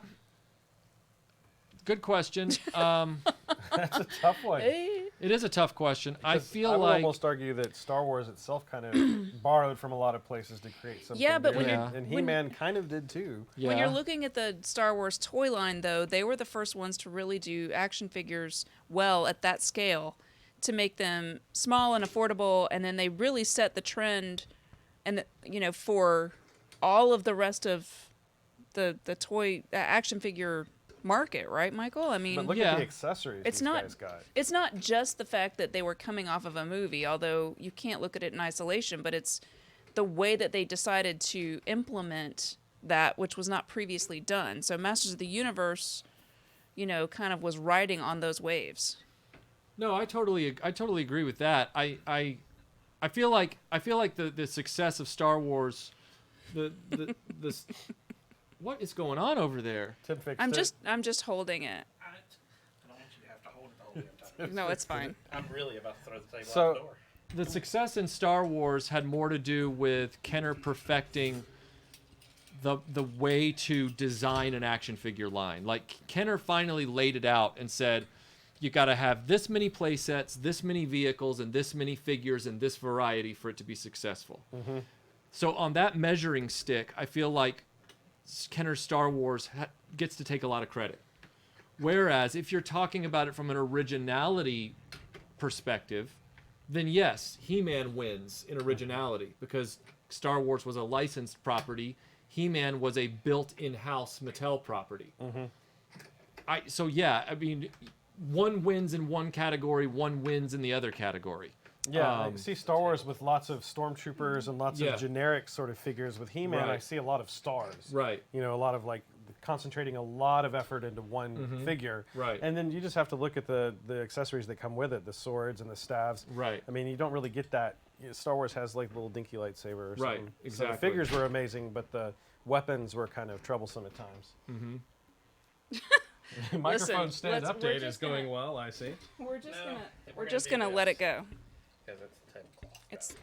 Good question. That's a tough one. It is a tough question. I would almost argue that Star Wars itself kind of borrowed from a lot of places to create something. Yeah, but and He-Man kind of did too. Yeah. When you're looking at the Star Wars toy line, though, they were the first ones to really do action figures well at that scale, to make them small and affordable, and then they really set the trend, and for all of the rest of the toy action figure market, right, Michael? I mean, but look at the accessories guys got. It's not just the fact that they were coming off of a movie, although you can't look at it in isolation, but it's the way that they decided to implement that, which was not previously done. So Masters of the Universe, kind of was riding on those waves. No, I totally agree with that. I feel like the success of Star Wars, the what is going on over there? I'm just holding it. I don't want you to have to hold it the whole damn time. No, it's fine. I'm really about to throw the table out the door. The success in Star Wars had more to do with Kenner perfecting the way to design an action figure line. Like, Kenner finally laid it out and said, you got to have this many play sets, this many vehicles, and this many figures, and this variety for it to be successful. Mm-hmm. So on that measuring stick, I feel like Kenner's Star Wars gets to take a lot of credit. Whereas if you're talking about it from an originality perspective, then yes, He-Man wins in originality, because Star Wars was a licensed property. He-Man was a built in-house Mattel property. Mm-hmm. One wins in one category, one wins in the other category. Yeah, I see Star Wars with lots of stormtroopers and lots of generic sort of figures. With He-Man, I see a lot of stars. Right. A lot of like concentrating a lot of effort into one figure. Right. And then you just have to look at the accessories that come with it, the swords and the staves. Right. I mean, you don't really get that. Star Wars has like a little dinky lightsaber or something. Right, exactly. So the figures were amazing, but the weapons were kind of troublesome at times. Microphone stand update is going well, I see. We're just gonna let it go. Because it's the tablecloth. It's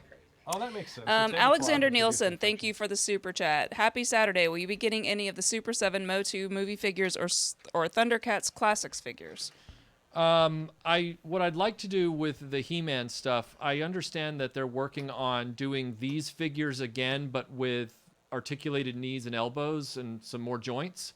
Oh, that makes sense. Alexander Nielsen, thank you for the super chat. Happy Saturday. Will you be getting any of the Super 7 MOTU movie figures or Thundercats Classics figures? What I'd like to do with the He-Man stuff, I understand that they're working on doing these figures again, but with articulated knees and elbows and some more joints.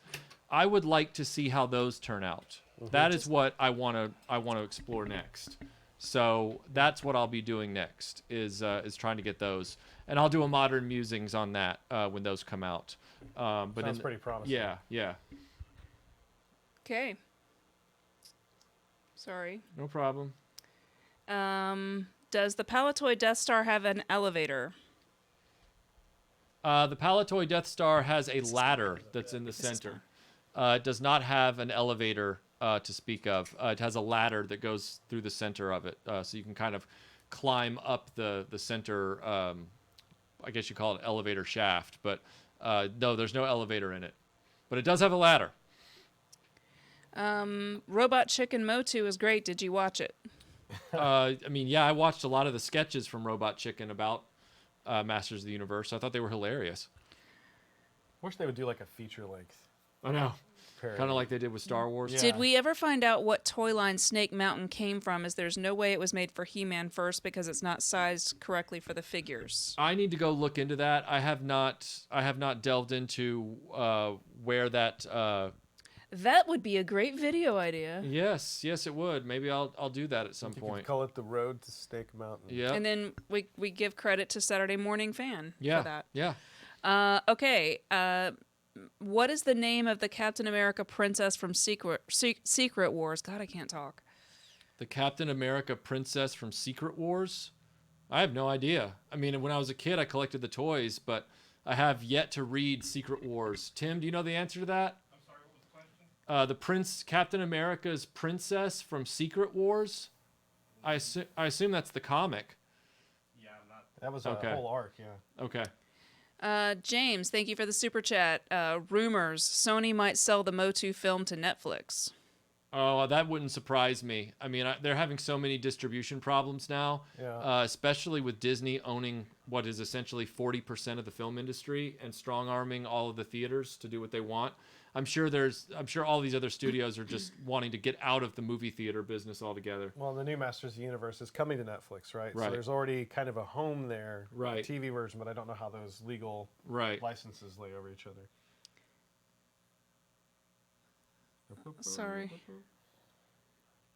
I would like to see how those turn out. That is what I want to explore next. So that's what I'll be doing next is trying to get those, and I'll do a modern musings on that when those come out. But sounds pretty promising. Yeah. Okay. Sorry. No problem. Does the Palatoy Death Star have an elevator? The Palatoy Death Star has a ladder that's in the center. It does not have an elevator to speak of. It has a ladder that goes through the center of it, so you can kind of climb up the center. I guess you call it elevator shaft, but no, there's no elevator in it. But it does have a ladder. Robot Chicken MOTU is great. Did you watch it? I mean, yeah, I watched a lot of the sketches from Robot Chicken about Masters of the Universe. I thought they were hilarious. Wish they would do like a feature length. I know. Kind of like they did with Star Wars. Yeah. Did we ever find out what toy line Snake Mountain came from? As there's no way it was made for He-Man first because it's not sized correctly for the figures. I need to go look into that. I have not delved into where that. That would be a great video idea. Yes, it would. Maybe I'll do that at some point. Could call it the Road to Snake Mountain. Yeah. And then we give credit to Saturday Morning Fan for that. Yeah. Okay. What is the name of the Captain America princess from Secret Wars? God, I can't talk. The Captain America princess from Secret Wars? I have no idea. I mean, when I was a kid, I collected the toys, but I have yet to read Secret Wars. Tim, do you know the answer to that? I'm sorry, what was the question? Captain America's princess from Secret Wars? I assume that's the comic. Yeah, I'm not. That was a whole arc, yeah. Okay. James, thank you for the super chat. Rumors, Sony might sell the MOTU film to Netflix. Oh, that wouldn't surprise me. I mean, they're having so many distribution problems now, especially with Disney owning what is essentially 40% of the film industry and strong-arming all of the theaters to do what they want. I'm sure all these other studios are just wanting to get out of the movie theater business altogether. Well, the new Masters of the Universe is coming to Netflix, right? Right. So there's already kind of a home there, right? TV version, but I don't know how those legal licenses lay over each other. Sorry.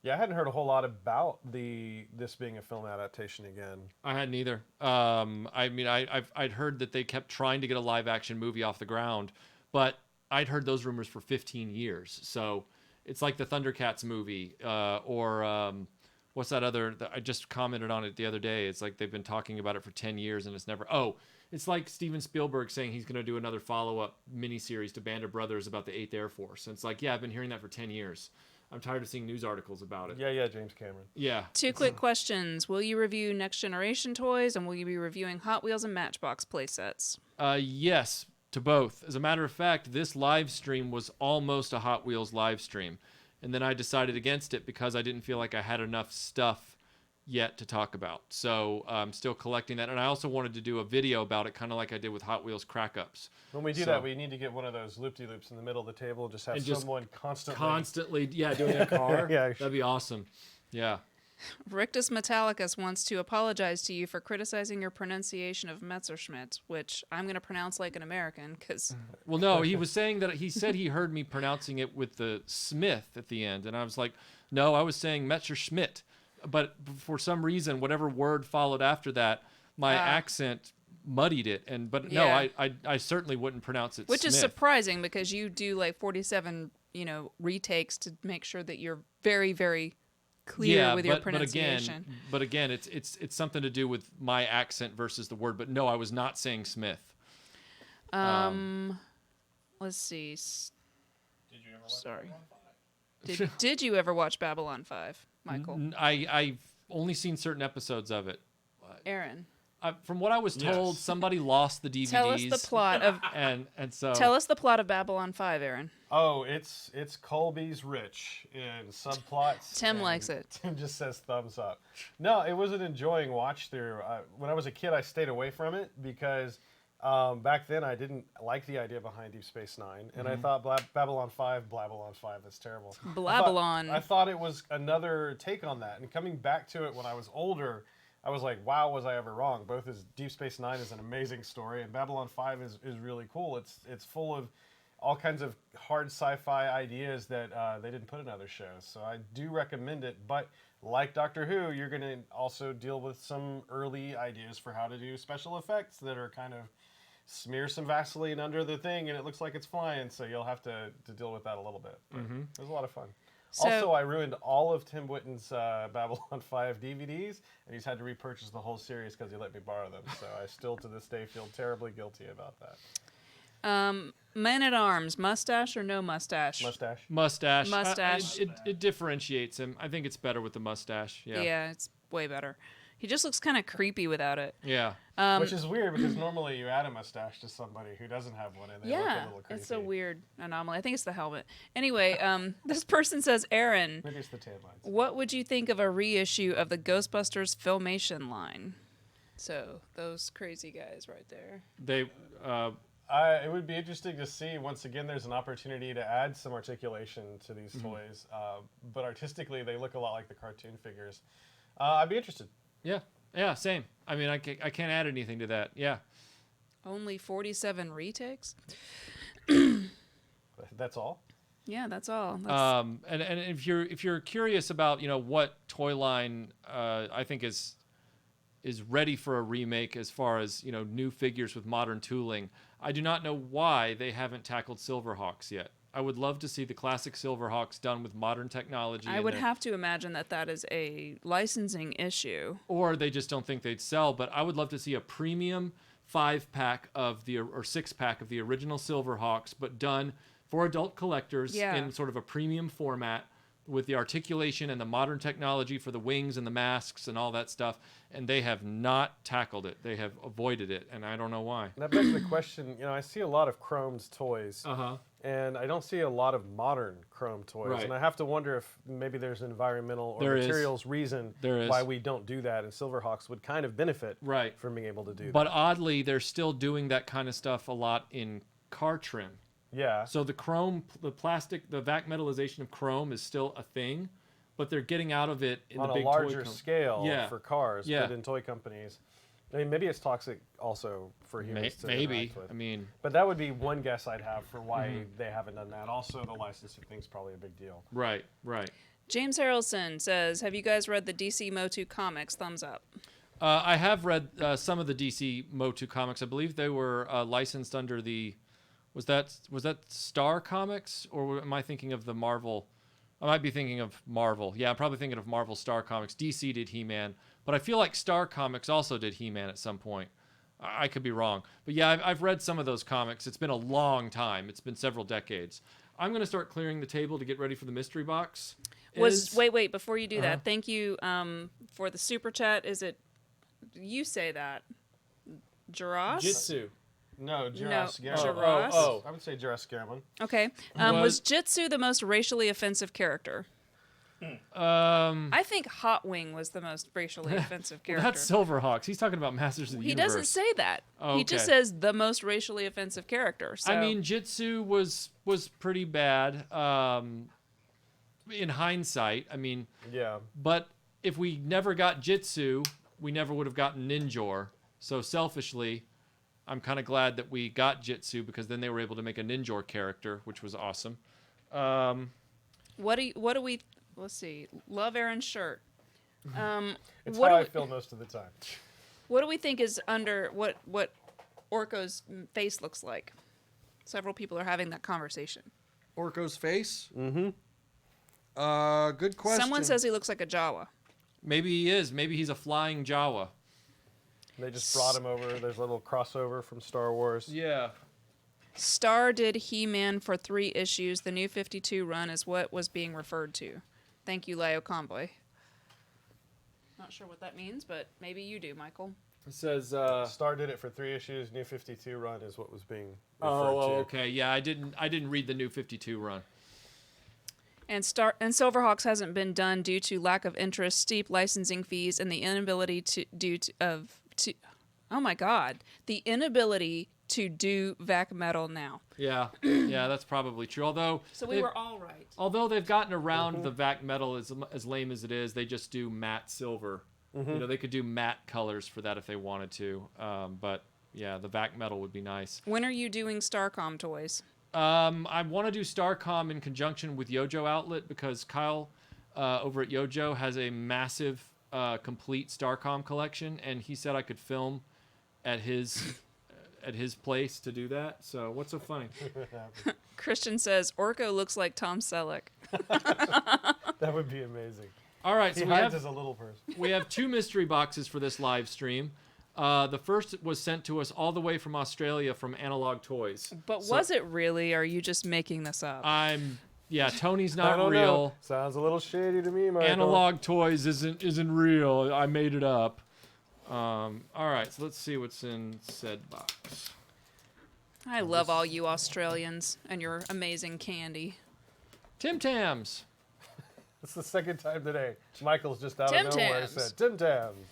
Yeah, I hadn't heard a whole lot about this being a film adaptation again. I hadn't either. I mean, I'd heard that they kept trying to get a live-action movie off the ground, but I'd heard those rumors for 15 years. So it's like the Thundercats movie, or what's that other? I just commented on it the other day. It's like they've been talking about it for 10 years and it's never. Oh, it's like Steven Spielberg saying he's going to do another follow-up miniseries to Band of Brothers about the 8th Air Force. And it's like, yeah, I've been hearing that for 10 years. I'm tired of seeing news articles about it. Yeah, James Cameron. Yeah. 2 quick questions. Will you review Next Generation toys, and will you be reviewing Hot Wheels and Matchbox playsets? Yes, to both. As a matter of fact, this live stream was almost a Hot Wheels live stream. And then I decided against it because I didn't feel like I had enough stuff yet to talk about. So I'm still collecting that. And I also wanted to do a video about it, kind of like I did with Hot Wheels Crack-Ups. When we do that, we need to get one of those loop-de-loops in the middle of the table. Just have someone constantly doing a car. Yeah, that'd be awesome. Yeah. Rictus Metallicus wants to apologize to you for criticizing your pronunciation of Messerschmitt, which I'm going to pronounce like an American, because... Well, no, he was saying that he said he heard me pronouncing it with the Smith at the end, and I was like, no, I was saying Messerschmitt. But for some reason, whatever word followed after that, my accent muddied it. No, I certainly wouldn't pronounce it Which Smith. is surprising, because you do like 47, retakes to make sure that you're very, very clear with your pronunciation. But again, it's something to do with my accent versus the word. But no, I was not saying Smith. Let's see. Did you ever watch Sorry. Babylon 5? Did you ever watch Babylon 5, Michael? I've only seen certain episodes of it. Aaron. From what I was told, somebody lost the DVDs. Tell us the plot of and so Tell us the plot of Babylon 5, Aaron. Oh, it's Colby's rich in subplots. Tim likes it. Tim just says thumbs up. No, it was an enjoying watch through. When I was a kid, I stayed away from it because back then I didn't like the idea behind Deep Space Nine, and I thought Babylon 5, that's terrible. Blabalon. I thought it was another take on that, and coming back to it when I was older, I was like, wow, was I ever wrong? Both as Deep Space Nine is an amazing story, and Babylon 5 is really cool. It's full of all kinds of hard sci-fi ideas that they didn't put in other shows. So I do recommend it, but like Doctor Who, you're going to also deal with some early ideas for how to do special effects that are kind of smear some Vaseline under the thing and it looks like it's flying, so you'll have to deal with that a little bit. It was a lot of fun. So, also, I ruined all of Tim Witten's Babylon 5 DVDs, and he's had to repurchase the whole series because he let me borrow them. So I still, to this day, feel terribly guilty about that. Man-at-Arms, mustache or no mustache? Mustache. Mustache. It differentiates him. I think it's better with the mustache. Yeah. Yeah, it's way better. He just looks kind of creepy without it. Yeah. Which is weird because normally you add a mustache to somebody who doesn't have one and they look a little creepy. It's a weird anomaly. I think it's the helmet. Anyway, this person says, Aaron, maybe it's the tan lines. What would you think of a reissue of the Ghostbusters Filmation line? So, those crazy guys right there. It would be interesting to see. Once again, there's an opportunity to add some articulation to these toys, but artistically they look a lot like the cartoon figures. I'd be interested. Yeah, same. I mean, I can't add anything to that. Yeah. Only 47 retakes? That's all? Yeah, that's all. And if you're curious about, what toy line I think is ready for a remake as far as, new figures with modern tooling, I do not know why they haven't tackled Silverhawks yet. I would love to see the classic Silverhawks done with modern technology. I would have to imagine that is a licensing issue. Or they just don't think they'd sell, but I would love to see a premium 5-pack or 6-pack of the original Silverhawks, but done for adult collectors in sort of a premium format with the articulation and the modern technology for the wings and the masks and all that stuff. And they have not tackled it. They have avoided it, and I don't know why. That begs the question, I see a lot of Chrome's toys. And I don't see a lot of modern Chrome toys. Right. And I have to wonder if maybe there's an environmental or materials reason why we don't do that. And Silverhawks would kind of benefit from being able to do that. But oddly, they're still doing that kind of stuff a lot in car trim. Yeah. So the chrome, the plastic, the vac metallization of chrome is still a thing, but they're getting out of it in on the big a larger scale for cars, yeah. but in toy companies. I mean, maybe it's toxic also for humans to interact with. I mean, but that would be one guess I'd have for why they haven't done that. Also, the licensing thing's probably a big deal. Right. James Harrelson says, have you guys read the DC MOTU comics? Thumbs up. I have read some of the DC MOTU comics. I believe they were licensed under the... Was that Star Comics, or am I thinking of the Marvel? I might be thinking of Marvel. Yeah, I'm probably thinking of Marvel Star Comics. DC did He-Man, but I feel like Star Comics also did He-Man at some point. I could be wrong. But yeah, I've read some of those comics. It's been a long time. It's been several decades. I'm going to start clearing the table to get ready for the mystery box. Wait, before you do that, thank you for the super chat. Is it, you say that, Jaros? Jitsu. No, Jaros Garrett. Oh. I would say Jaros Garrett. Okay. Was Jitsu the most racially offensive character? I think Hot Wing was the most racially offensive character. That's Silverhawks. He's talking about Masters of the Universe. He doesn't say that. Oh, he just says the most racially offensive character. So. I mean, Jitsu was pretty bad in hindsight. I mean, yeah. But if we never got Jitsu, we never would have gotten Ninjor. So selfishly, I'm kind of glad that we got Jitsu because then they were able to make a Ninjor character, which was awesome. What do we? Let's see. Love Aaron's shirt. It's how I feel most of the time. What do we think is under what Orko's face looks like? Several people are having that conversation. Orko's face? Mm-hmm. Good question. Someone says he looks like a Jawa. Maybe he is. Maybe he's a flying Jawa. They just brought him over. There's a little crossover from Star Wars. Yeah. Star did He-Man for 3 issues. The new 52 run is what was being referred to. Thank you, Leo Convoy. Not sure what that means, but maybe you do, Michael. It says Star did it for 3 issues. New 52 run is what was being referred to. Oh, okay. Yeah, I didn't read the new 52 run. And Silverhawks hasn't been done due to lack of interest, steep licensing fees, and the inability to do vac metal now. Yeah, yeah, that's probably true. Although so we were all right. Although they've gotten around the vac metal, as lame as it is, they just do matte silver. You know, they could do matte colors for that if they wanted to. But yeah, the vac metal would be nice. When are you doing Starcom toys? I want to do Starcom in conjunction with Yojo Outlet because Kyle over at Yojo has a massive complete Starcom collection, and he said I could film at his place to do that. So what's so funny? Christian says Orko looks like Tom Selleck. That would be amazing. All right, he so hides as a little person. We have 2 mystery boxes for this live stream. The first was sent to us all the way from Australia from Analog Toys. But was it really, or are you just making this up? Yeah, Tony's not I don't real. know. Sounds a little shady to me, Michael. Analog Toys isn't real. I made it up. All right, so let's see what's in said box. I love all you Australians and your amazing candy. Tim Tams. It's the second time today. Michael's just out Tim of nowhere Tams. said, Tim Tams.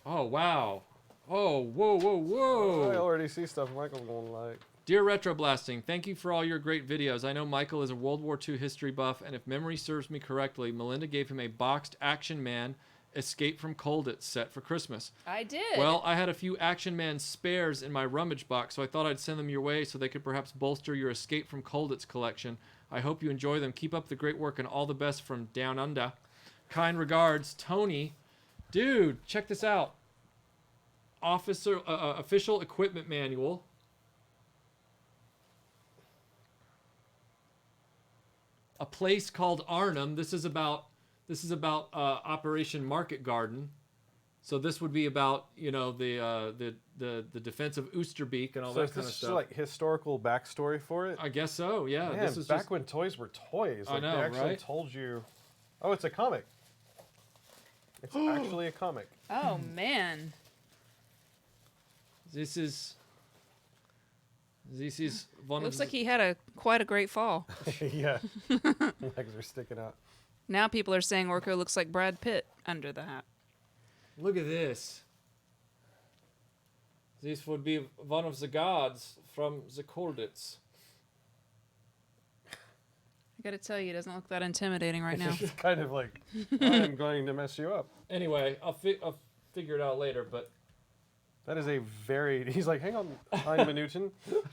Oh, wow. Oh, whoa, whoa, whoa. I already see stuff Michael's going to like. Dear RetroBlasting, thank you for all your great videos. I know Michael is a World War II history buff, and if memory serves me correctly, Melinda gave him a boxed Action Man Escape from Colditz set for Christmas. I did. Well, I had a few Action Man spares in my rummage box, so I thought I'd send them your way so they could perhaps bolster your Escape from Colditz collection. I hope you enjoy them. Keep up the great work and all the best from Down Under. Kind regards, Tony. Dude, check this out. Official equipment manual. A place called Arnhem. This is about Operation Market Garden. So this would be about the defense of Oosterbeek and all that kind of stuff. So like historical backstory for it? I guess so. Yeah. Man, this is back when toys were toys. I know, they actually right? told you. Oh, it's a comic. It's actually a comic. Oh man. This is one Looks of like he had quite a great fall. Yeah. Legs are sticking out. Now people are saying Orko looks like Brad Pitt under the hat. Look at this. This would be one of the gods from the Colditz. I gotta tell you, it doesn't look that intimidating right now. It's kind of like, I'm going to mess you up. Anyway, I'll figure it out later, but... That is a very... He's like, hang on, I'm Newton.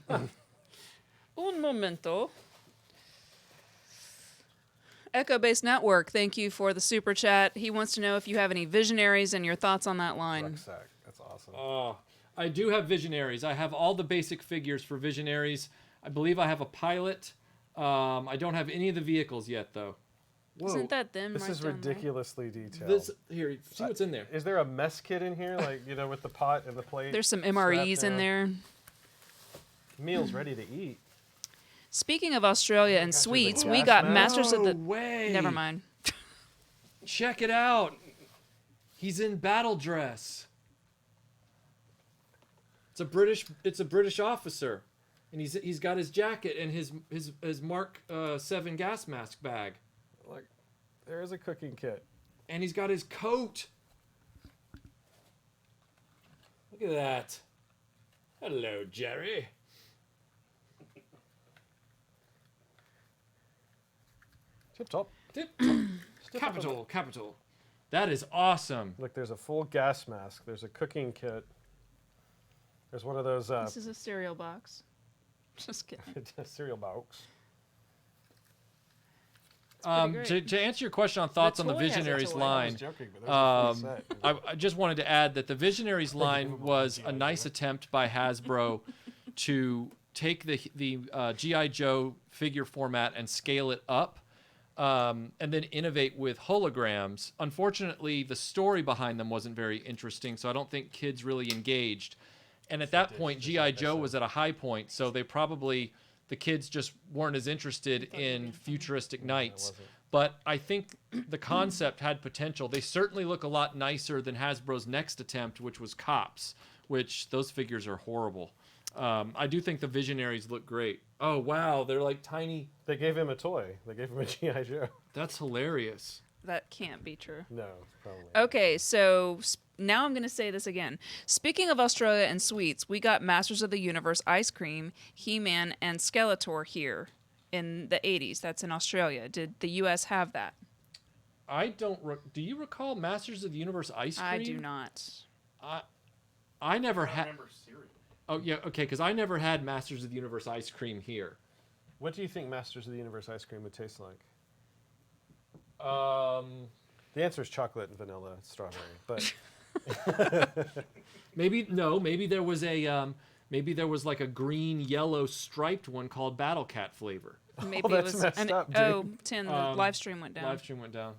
Un momento. Echo Base Network, thank you for the super chat. He wants to know if you have any visionaries and your thoughts on that line. Rucksack. That's awesome. I do have visionaries. I have all the basic figures for visionaries. I believe I have a pilot. I don't have any of the vehicles yet, though. Whoa. Isn't that them This right is down ridiculously detailed. Here, see what's in there. Is there a mess kit in here? Like, with the pot and the plate? There's some MREs in there. Meals ready to eat. Speaking of Australia and sweets, the we gas got mask. Masters of the... way. Never mind. Check it out. He's in battle dress. It's a British officer, and he's got his jacket and his Mark 7 gas mask bag. Like, there is a cooking kit. And he's got his coat. Look at that. Hello, Jerry. Tip top. Capital. That is awesome. Look, there's a full gas mask. There's a cooking kit. There's one of those This is a cereal box. Just kidding. cereal box. To answer your question on thoughts on the toy has a Visionaries toy. I line, was joking, but there's a full set. I just wanted to add that the Visionaries line was a nice attempt by Hasbro to take the G.I. Joe figure format and scale it up, and then innovate with holograms. Unfortunately, the story behind them wasn't very interesting, so I don't think kids really engaged. And at that point, G.I. Joe was at a high point, so the kids just weren't as interested in futuristic knights. But I think the concept had potential. They certainly look a lot nicer than Hasbro's next attempt, which was Cops, which those figures are horrible. I do think the Visionaries look great. Oh, wow, they're like tiny. They gave him a toy. They gave him a G.I. Joe. That's hilarious. That can't be true. No, probably not. Okay, so now I'm going to say this again. Speaking of Australia and sweets, we got Masters of the Universe ice cream, He-Man, and Skeletor here in the 80s. That's in Australia. Did the U.S. have that? I don't. Do you recall Masters of the Universe ice cream? I do not. I never had. remember cereal. Oh yeah, okay, because I never had Masters of the Universe ice cream here. What do you think Masters of the Universe ice cream would taste like? The answer is chocolate and vanilla strawberry, but maybe there was like a green yellow striped one called Battle Cat flavor. Maybe that's it was messed up, dude. Oh, Tim, the live stream went down. Live stream went down.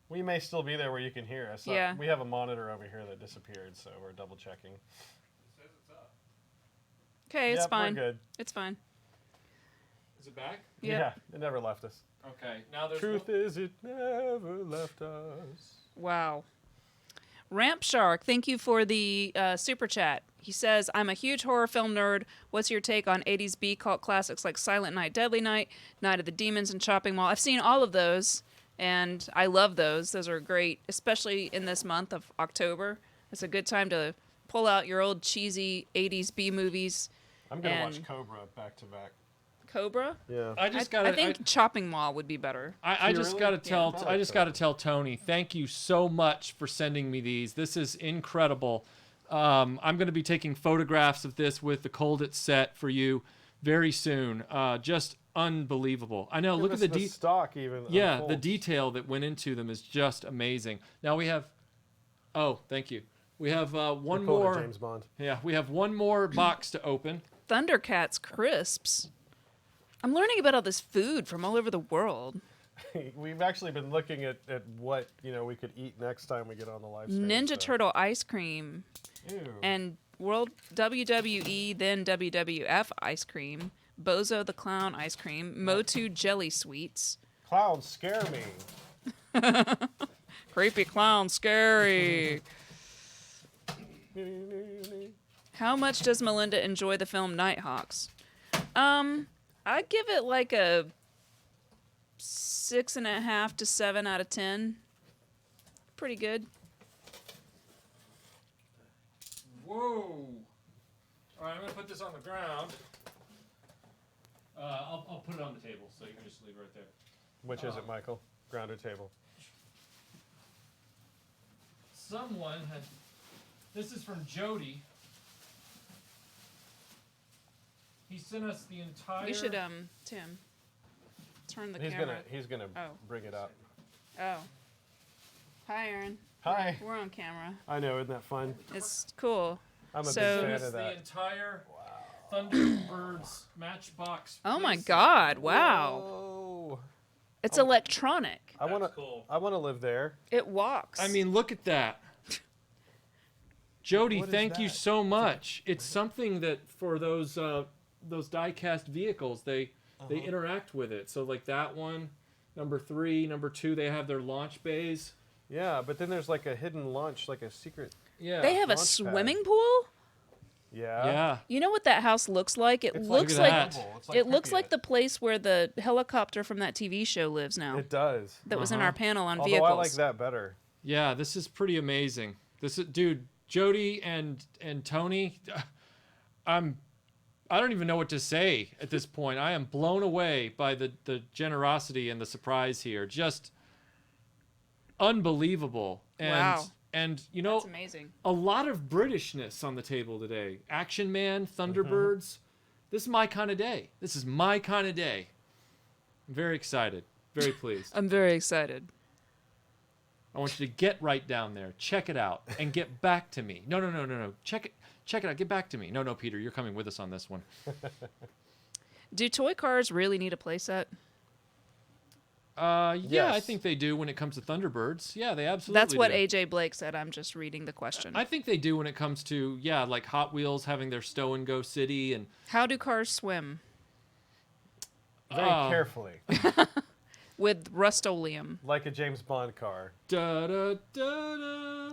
we may still be there where you can hear us. Yeah. We have a monitor over here that disappeared, so we're double checking. It says it's up. Okay, it's Yep, fine. We're good. It's fine. Is it back? Yep. Yeah, it never left us. Okay. Now there's Truth is, it never left us. Wow. Ramp Shark, thank you for the super chat. He says, I'm a huge horror film nerd. What's your take on 80s B cult classics like Silent Night, Deadly Night, Night of the Demons, and Chopping Mall? I've seen all of those, and I love those. Those are great, especially in this month of October. It's a good time to pull out your old cheesy 80s B movies. I'm going to watch Cobra back to back. Cobra? Yeah. I think Chopping Mall would be better. I just got to tell Yeah. I just got to tell Tony, thank you so much for sending me these. This is incredible. I'm going to be taking photographs of this with the Colditz set for you very soon. Just unbelievable. I know. Look at the stock even. Yeah, unfolds. the detail that went into them is just amazing. Now we have. Oh, thank you. We have one more. James Bond. Yeah, we have one more box to open. Thundercats crisps. I'm learning about all this food from all over the world. We've actually been looking at what we could eat next time we get on the live stream. Ninja Turtle ice cream. Ew. And World WWE, then WWF ice cream. Bozo the Clown ice cream. MOTU jelly sweets. Clowns scare me. Creepy clown, scary. How much does Melinda enjoy the film Nighthawks? I'd give it like a 6.5 to 7 out of 10. Pretty good. Whoa! All right, I'm gonna put this on the ground. I'll put it on the table, so you can just leave it right there. Which is it, Michael? Ground or table? Someone had. This is from Jody. He sent us the entire. You should, Tim, turn the camera. He's gonna Oh. bring it up. Oh. Hi, Aaron. Hi. We're on camera. I know, isn't that fun? It's cool. I'm a So- big Sent fan us of the that. entire Thunderbirds Matchbox. Oh my playset. God! Wow. Whoa. It's electronic. I wanna. cool. I wanna live there. It walks. I mean, look at that. Jody, What is thank you that? so much. It's something that for those die-cast vehicles, they interact with it. So like that one, number 3, number 2, they have their launch bays. Yeah, but then there's like a hidden launch, like a secret. Yeah. they have a launch pad. swimming pool. Yeah. Yeah. You know what that house looks like? It It's looks Look like at that. It's like it looks Pripyat. like the place where the helicopter from that TV show lives now. It does. That was in our panel on Although vehicles. I like that better. Yeah, this is pretty amazing. This is, dude, Jody and Tony, I don't even know what to say at this point. I am blown away by the generosity and the surprise here. Just unbelievable. And Wow. and you know, That's amazing. a lot of Britishness on the table today. Action Man, Thunderbirds. This is my kind of day. This is my kind of day. I'm very excited. Very pleased. I'm very excited. I want you to get right down there, check it out, and get back to me. No. Check it out. Get back to me. No, Peter, you're coming with us on this one. Do toy cars really need a playset? Yeah, I Yes. think they do when it comes to Thunderbirds. Yeah, they absolutely That's what do. AJ Blake said. I'm just reading the question. I think they do when it comes to, like Hot Wheels having their Stow and Go City and How do cars swim? Very carefully. With Rust-Oleum. Like a James Bond car. da da da da.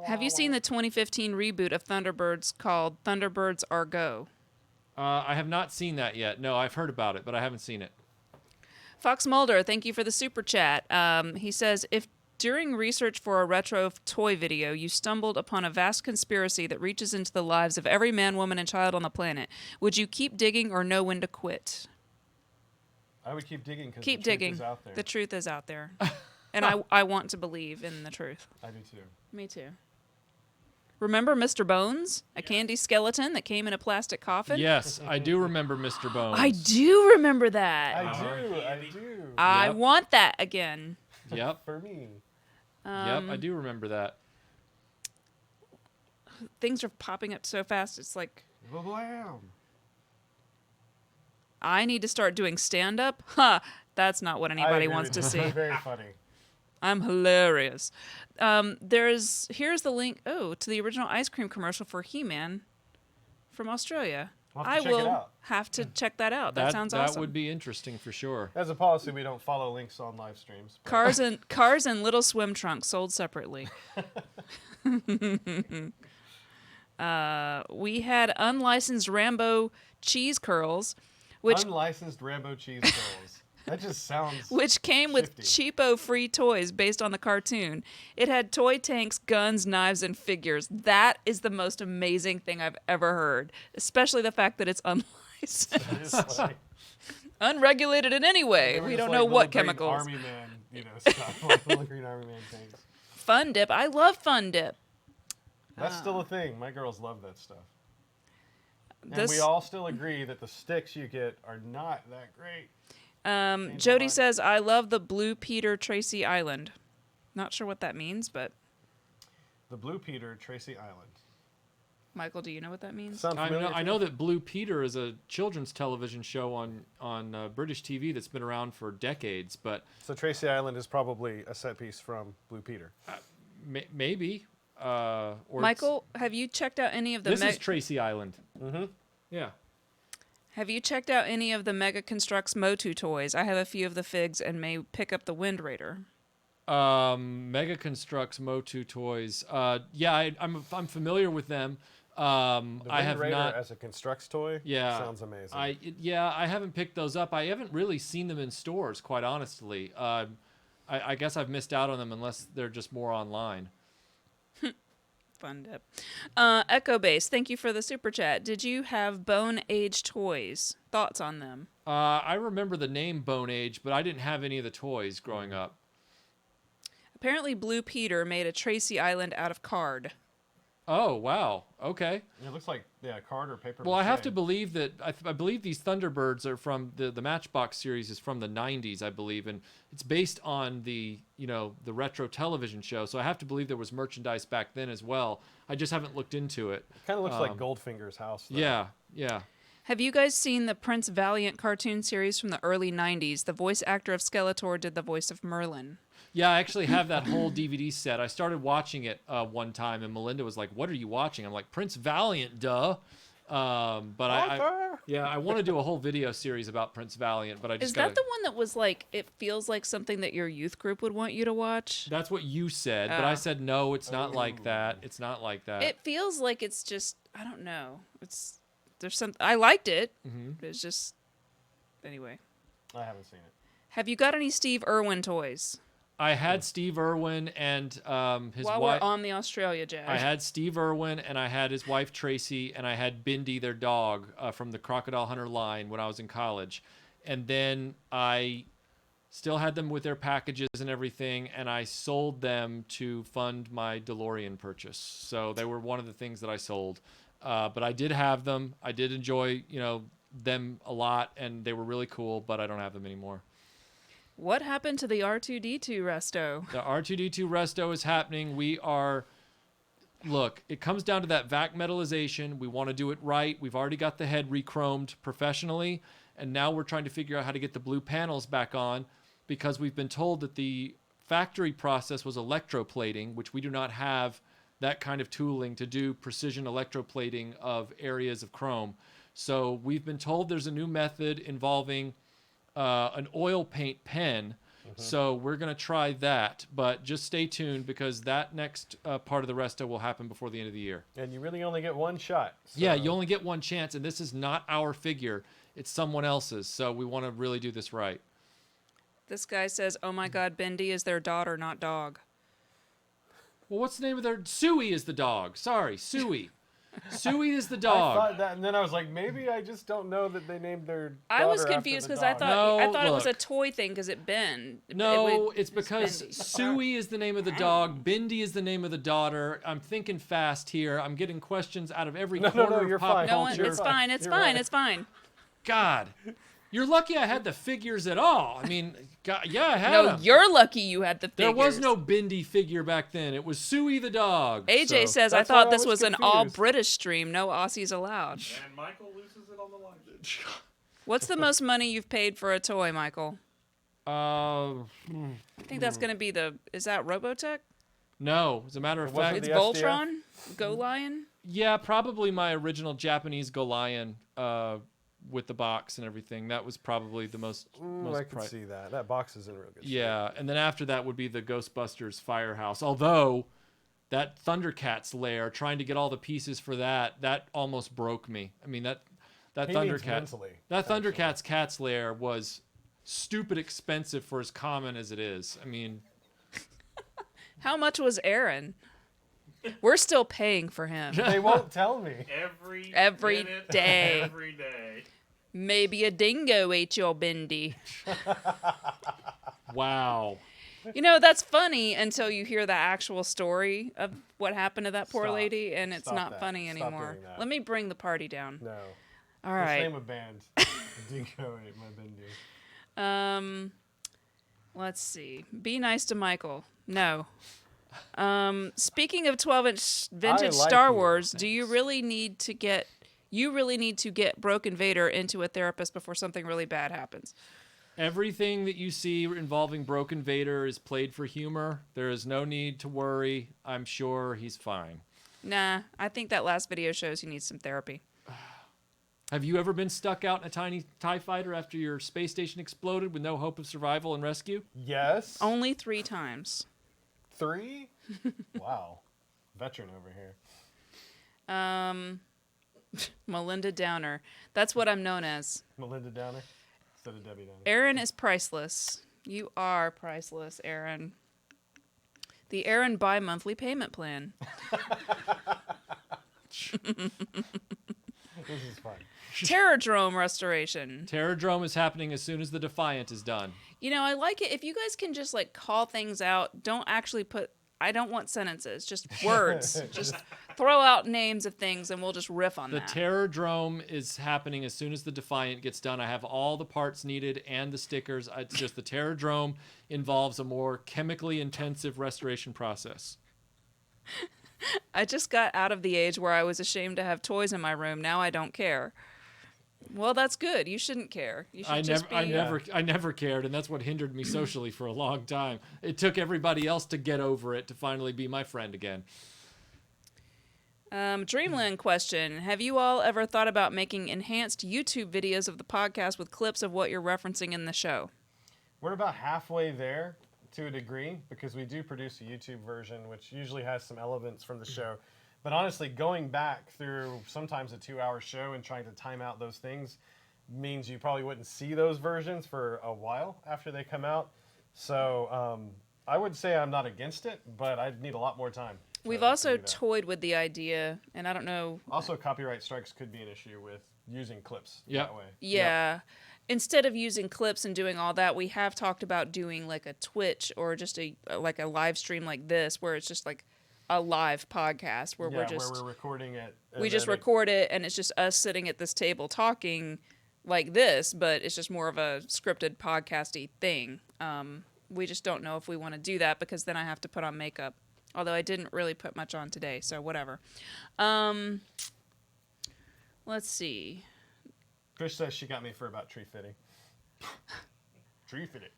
Have you seen the 2015 reboot of Thunderbirds called Thunderbirds Are Go? I have not seen that yet. No, I've heard about it, but I haven't seen it. Fox Mulder, thank you for the super chat. He says, if during research for a retro toy video, you stumbled upon a vast conspiracy that reaches into the lives of every man, woman, and child on the planet, would you keep digging or know when to quit? I would keep digging because Keep the truth digging. is out there. The truth is out there. And I want to believe in the truth. I do too. Me too. Remember Mr. Bones? A candy skeleton that came in a plastic coffin? Yes, I do remember Mr. Bones. I do remember that. I do. I Yep. want that again. Yep. For me. Yep, I do remember that. Things are popping up so fast. It's like, Blam. I need to start doing stand-up? Huh. That's not what anybody agree wants with to you. see. Very funny. I'm hilarious. Here's the link, to the original ice cream commercial for He-Man from Australia. We'll I have to check it will out. have to check that out. That sounds awesome. That would be interesting for sure. As a policy, we don't follow links on live streams. but- Cars and little swim trunks sold separately. We had unlicensed Rambo cheese curls, which Unlicensed Rambo cheese curls. That just sounds. which came with shifty. cheapo free toys based on the cartoon. It had toy tanks, guns, knives, and figures. That is the most amazing thing I've ever heard, especially the fact that it's unlicensed. It is funny. Unregulated in any way. They were We just don't like know little what green chemicals. Army Man, stuff like little green Army Man things. Fun Dip. I love Fun Dip. That's still a thing. My girls love that stuff. And This- we all still agree that the sticks you get are not that great. Jody line. says, I love the Blue Peter Tracy Island. Not sure what that means, but The Blue Peter, Tracy Island. Michael, do you know what that means? Sound familiar? I know that Blue Peter is a children's television show on British TV that's been around for decades, but So Tracy Island is probably a set piece from Blue Peter. maybe. Or Michael, have you checked out any of the this is Tracy Island. Mm-hmm. Yeah. Have you checked out any of the Mega Constructs MOTU toys? I have a few of the figs and may pick up the Wind Raider. Mega Constructs MOTU toys. Yeah, I'm familiar with them. The I Wind have Raider not. as a Constructs toy. Yeah, Sounds amazing. I haven't picked those up. I haven't really seen them in stores, quite honestly. I guess I've missed out on them unless they're just more online. Fun Dip. Echo Base, thank you for the super chat. Did you have Bone Age toys? Thoughts on them? I remember the name Bone Age, but I didn't have any of the toys growing up. Apparently, Blue Peter made a Tracy Island out of card. Oh, wow. Okay. It looks like card or paper. Well, I have mache. to believe that I believe these Thunderbirds are from the Matchbox series is from the 90s, I believe, and it's based on the retro television show. So I have to believe there was merchandise back then as well. I just haven't looked into it. Kind of looks like Goldfinger's house. Though. Yeah. Have you guys seen the Prince Valiant cartoon series from the early 90s? The voice actor of Skeletor did the voice of Merlin. Yeah, I actually have that whole DVD set. I started watching it one time, and Melinda was like, "What are you watching?" I'm like, "Prince Valiant, duh." But I want to do a whole video series about Prince Valiant, but I just Is that the one that was like, it feels like something that your youth group would want you to watch? That's what you said, but I said no. It's not like that. It's not like that. It feels like it's just, I don't know. There's some. I liked it. Mhm. But it's just, anyway. I haven't seen it. Have you got any Steve Irwin toys? I had Steve Irwin and his While wife. we're on the Australia Jag. I had Steve Irwin and I had his wife Tracy and I had Bindi, their dog, from the Crocodile Hunter line when I was in college. And then I still had them with their packages and everything, and I sold them to fund my DeLorean purchase. So they were one of the things that I sold. But I did have them. I did enjoy, them a lot, and they were really cool, but I don't have them anymore. What happened to the R2-D2 resto? The R2-D2 resto is happening. Look, it comes down to that vac metallization. We want to do it right. We've already got the head re-chromed professionally, And now we're trying to figure out how to get the blue panels back on because we've been told that the factory process was electroplating, which we do not have that kind of tooling to do precision electroplating of areas of chrome. So we've been told there's a new method involving an oil paint pen. So we're going to try that, but just stay tuned because that next part of the resto will happen before the end of the year. And you really only get one shot. So. Yeah, you only get one chance, and this is not our figure. It's someone else's, so we want to really do this right. This guy says, oh my God, Bendy is their daughter, not dog. Well, what's the name of their... Suey is the dog. Sorry, Suey. Suey is the dog. I thought that, and then I was like, maybe I just don't know that they named their daughter I was confused because I thought it was a toy thing because it bent. No, it's because Suey is the name of the dog. Bindi is the name of the daughter. I'm thinking fast here. I'm getting questions out of every corner of pop culture. No, it's fine. It's fine. Right. It's fine. God. You're lucky I had the figures at all. I mean, God, yeah, I had them. No, you're lucky you had the figures. There was no Bindi figure back then. It was Suey the dog. AJ says, I thought this was an all-British stream. No Aussies allowed. And Michael loses it on the live. What's the most money you've paid for a toy, Michael? I think that's going to be is that Robotech? No, as a matter of fact. It's Voltron? Go Lion? Yeah, probably my original Japanese Go Lion with the box and everything. That was probably the most I can see that. That box is in real good shape. Yeah, and then after that would be the Ghostbusters Firehouse. Although that Thundercats lair, trying to get all the pieces for that almost broke me. I mean, that Thundercats Cats lair was stupid expensive for as common as it is. I mean, how much was Aaron? We're still paying for him. They won't tell me. Every day. Every day. Maybe a dingo ate your Bendy. Wow. You know, that's funny until you hear the actual story of what happened to that poor lady, and it's not funny anymore. Let me bring the party down. No. All right. Let's name a band. Dingo ate my Bendy. Let's see. Be nice to Michael. No. Speaking of 12-inch vintage Star Wars, do you really need to get Broken Vader into a therapist before something really bad happens? Everything that you see involving Broken Vader is played for humor. There is no need to worry. I'm sure he's fine. Nah, I think that last video shows he needs some therapy. Have you ever been stuck out in a tiny TIE fighter after your space station exploded with no hope of survival and rescue? Yes. Only 3 times. 3? Wow. Veteran over here. Melinda Downer. That's what I'm known as. Melinda Downer? Instead of Debbie Downer. Aaron is priceless. You are priceless, Aaron. The Aaron bi-monthly payment plan. This is fun. Terradrome restoration. Terradrome is happening as soon as the Defiant is done. You know, I like it. If you guys can just call things out, don't actually I don't want sentences, just words. Just throw out names of things and we'll just riff on that. The Terradrome is happening as soon as the Defiant gets done. I have all the parts needed and the stickers. It's just the Terradrome involves a more chemically intensive restoration process. I just got out of the age where I was ashamed to have toys in my room. Now I don't care. Well, that's good. You shouldn't care. You should I never cared, and that's what hindered me socially for a long time. It took everybody else to get over it to finally be my friend again. Dreamland question. Have you all ever thought about making enhanced YouTube videos of the podcast with clips of what you're referencing in the show? We're about halfway there to a degree because we do produce a YouTube version, which usually has some elements from the show. But honestly, going back through sometimes a 2-hour show and trying to time out those things means you probably wouldn't see those versions for a while after they come out. So I would say I'm not against it, but I'd need a lot more time. We've also toyed with the idea, and I don't know. Also, copyright strikes could be an issue with using clips that way. Yeah. Yep. Instead of using clips and doing all that, we have talked about doing like a Twitch or just a live stream like this, where it's just like a live podcast where we're recording it. We just record it, and it's just us sitting at this table talking like this, but it's just more of a scripted podcasty thing. We just don't know if we want to do that because then I have to put on makeup. Although I didn't really put much on today, so whatever. Let's see. Trish says she got me for about tree fitting. Tree fitting.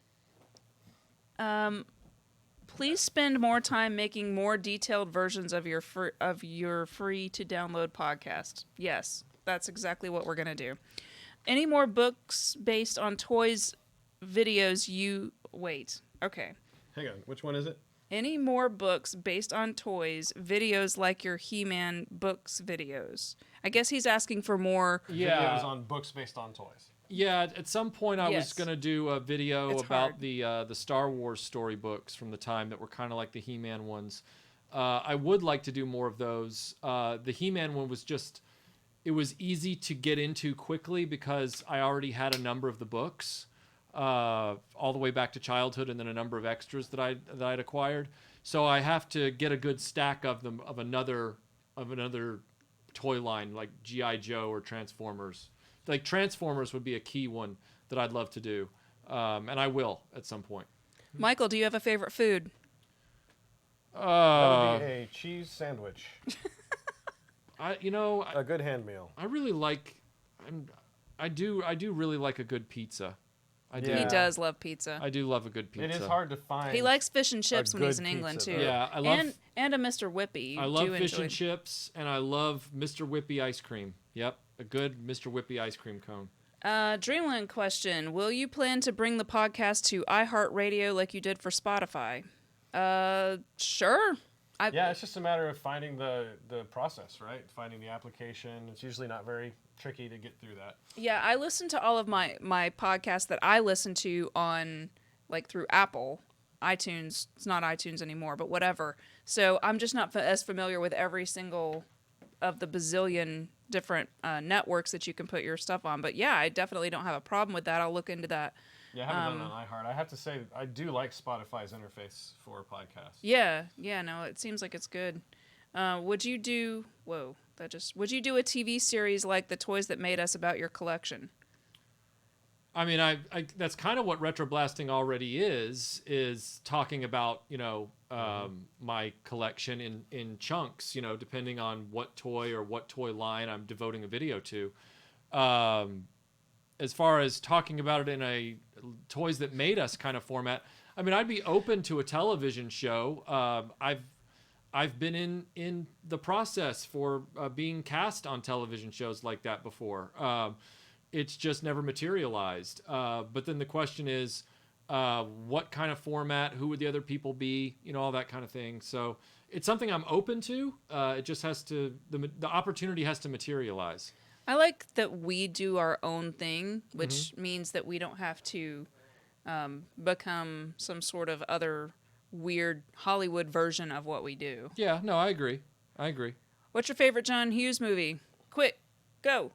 Please spend more time making more detailed versions of your free to download podcast. Yes, that's exactly what we're gonna do. Any more books based on toys, videos you wait? Okay. Hang on, which one is it? Any more books based on toys, videos like your He-Man books videos? I guess he's asking for more videos on books based on toys. Yeah, at some point I was Yes. going to do a video It's about hard. the Star Wars storybooks from the time that were kind of like the He-Man ones. I would like to do more of those. The He-Man one was just, it was easy to get into quickly because I already had a number of the books, all the way back to childhood, and then a number of extras that I'd acquired. So I have to get a good stack of them of another toy line like G.I. Joe or Transformers. Like Transformers would be a key one that I'd love to do, and I will at some point. Michael, do you have a favorite food? That would be a cheese sandwich. A good hand meal. I really like. I do really like a good pizza. I do. Yeah. He does love pizza. I do love a good pizza. It is hard to find. He likes fish and chips when he's in good England pizza, too. though. Yeah, I love. and a Mr. Whippy. I love do fish enjoy. and chips, and I love Mr. Whippy ice cream. Yep, a good Mr. Whippy ice cream cone. Dreamland question: will you plan to bring the podcast to iHeartRadio like you did for Spotify? Sure. Yeah, it's just a matter of finding the process, right? Finding the application. It's usually not very tricky to get through that. Yeah, I listen to all of my podcasts that I listen to on, like, through Apple, iTunes. It's not iTunes anymore, but whatever. So I'm just not as familiar with every single of the bazillion different networks that you can put your stuff on. But yeah, I definitely don't have a problem with that. I'll look into that. Yeah, I haven't done it on iHeart. I have to say, I do like Spotify's interface for podcasts. Yeah, no, it seems like it's good. Would you do a TV series like The Toys That Made Us about your collection? I mean, I that's kind of what RetroBlasting already is talking about, my collection in chunks, depending on what toy or what toy line I'm devoting a video to. As far as talking about it in a Toys That Made Us kind of format, I mean, I'd be open to a television show. I've been in the process for being cast on television shows like that before. It's just never materialized. But then the question is, what kind of format? Who would the other people be? All that kind of thing. So it's something I'm open to. It just has to, the opportunity has to materialize. I like that we do our own thing, which means that we don't have to become some sort of other weird Hollywood version of what we do. Yeah, no, I agree. What's your favorite John Hughes movie? Quick, go.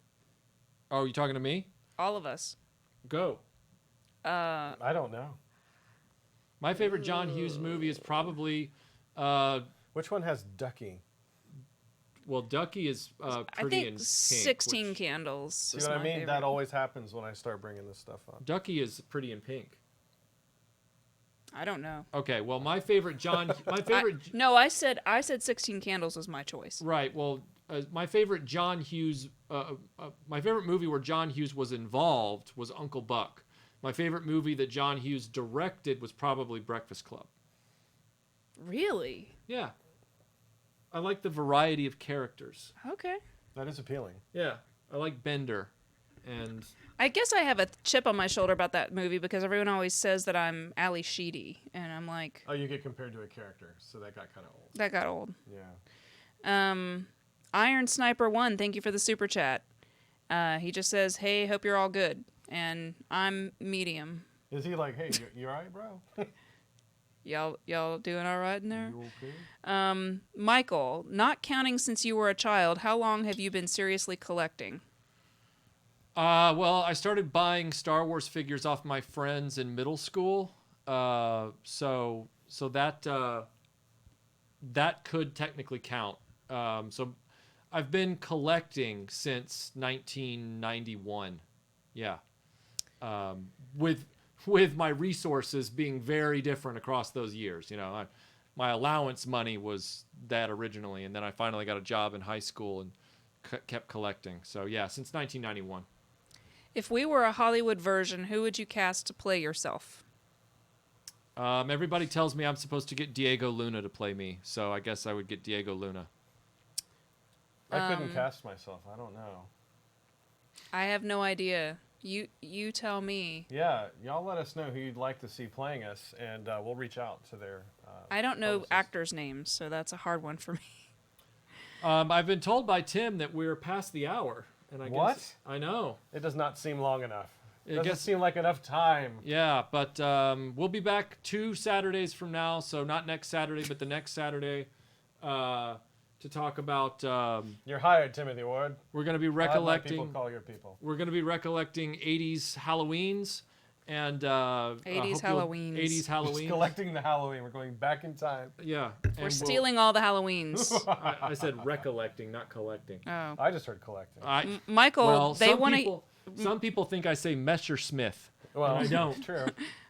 Oh, you talking to me? All of us. Go. I don't know. My favorite John Hughes movie is probably... which one has Ducky? Well, Ducky is I pretty in think pink. 16 Candles. See is what I my mean? favorite. That always happens when I start bringing this stuff up. Ducky is pretty in pink. I don't know. Okay, well, my favorite John... I said 16 Candles was my choice. Right, well, my favorite John Hughes... my favorite movie where John Hughes was involved was Uncle Buck. My favorite movie that John Hughes directed was probably Breakfast Club. Really? Yeah. I like the variety of characters. Okay. That is appealing. Yeah. I like Bender. And I guess I have a chip on my shoulder about that movie because everyone always says that I'm Ali Sheedy, and I'm like... Oh, you get compared to a character, so that got kind of old. That got old. Yeah. Iron Sniper 1, thank you for the super chat. He just says, hey, hope you're all good. And I'm medium. Is he like, hey, you all right, bro? Y'all doing all right in there? You okay? Michael, not counting since you were a child, how long have you been seriously collecting? Well, I started buying Star Wars figures off my friends in middle school. So that could technically count. So I've been collecting since 1991. Yeah. With my resources being very different across those years. My allowance money was that originally, and then I finally got a job in high school and kept collecting. So yeah, since 1991. If we were a Hollywood version, who would you cast to play yourself? Everybody tells me I'm supposed to get Diego Luna to play me, so I guess I would get Diego Luna. I couldn't cast myself. I don't know. I have no idea. You tell me. Yeah, y'all let us know who you'd like to see playing us, and we'll reach out to their. I don't know actors' names, so that's a hard one for me. I've been told by Tim that we're past the hour, and I guess I know it does not seem long enough. It doesn't doesn't seem like enough time. Yeah, but we'll be back 2 Saturdays from now, so not next Saturday, but the next Saturday, to talk about. You're hired, Timothy Ward. We're going to be I'll have my recollecting. people call your people. We're going to be recollecting 80s Halloweens and 80s Halloweens. 80s Halloween. Just collecting the Halloween. We're going back in time. Yeah, We're stealing all the Halloweens. I said recollecting, not collecting. Oh, I just heard collecting. Michael, Well, they want to. Some people think I say Messerschmitt. Well, I don't. True.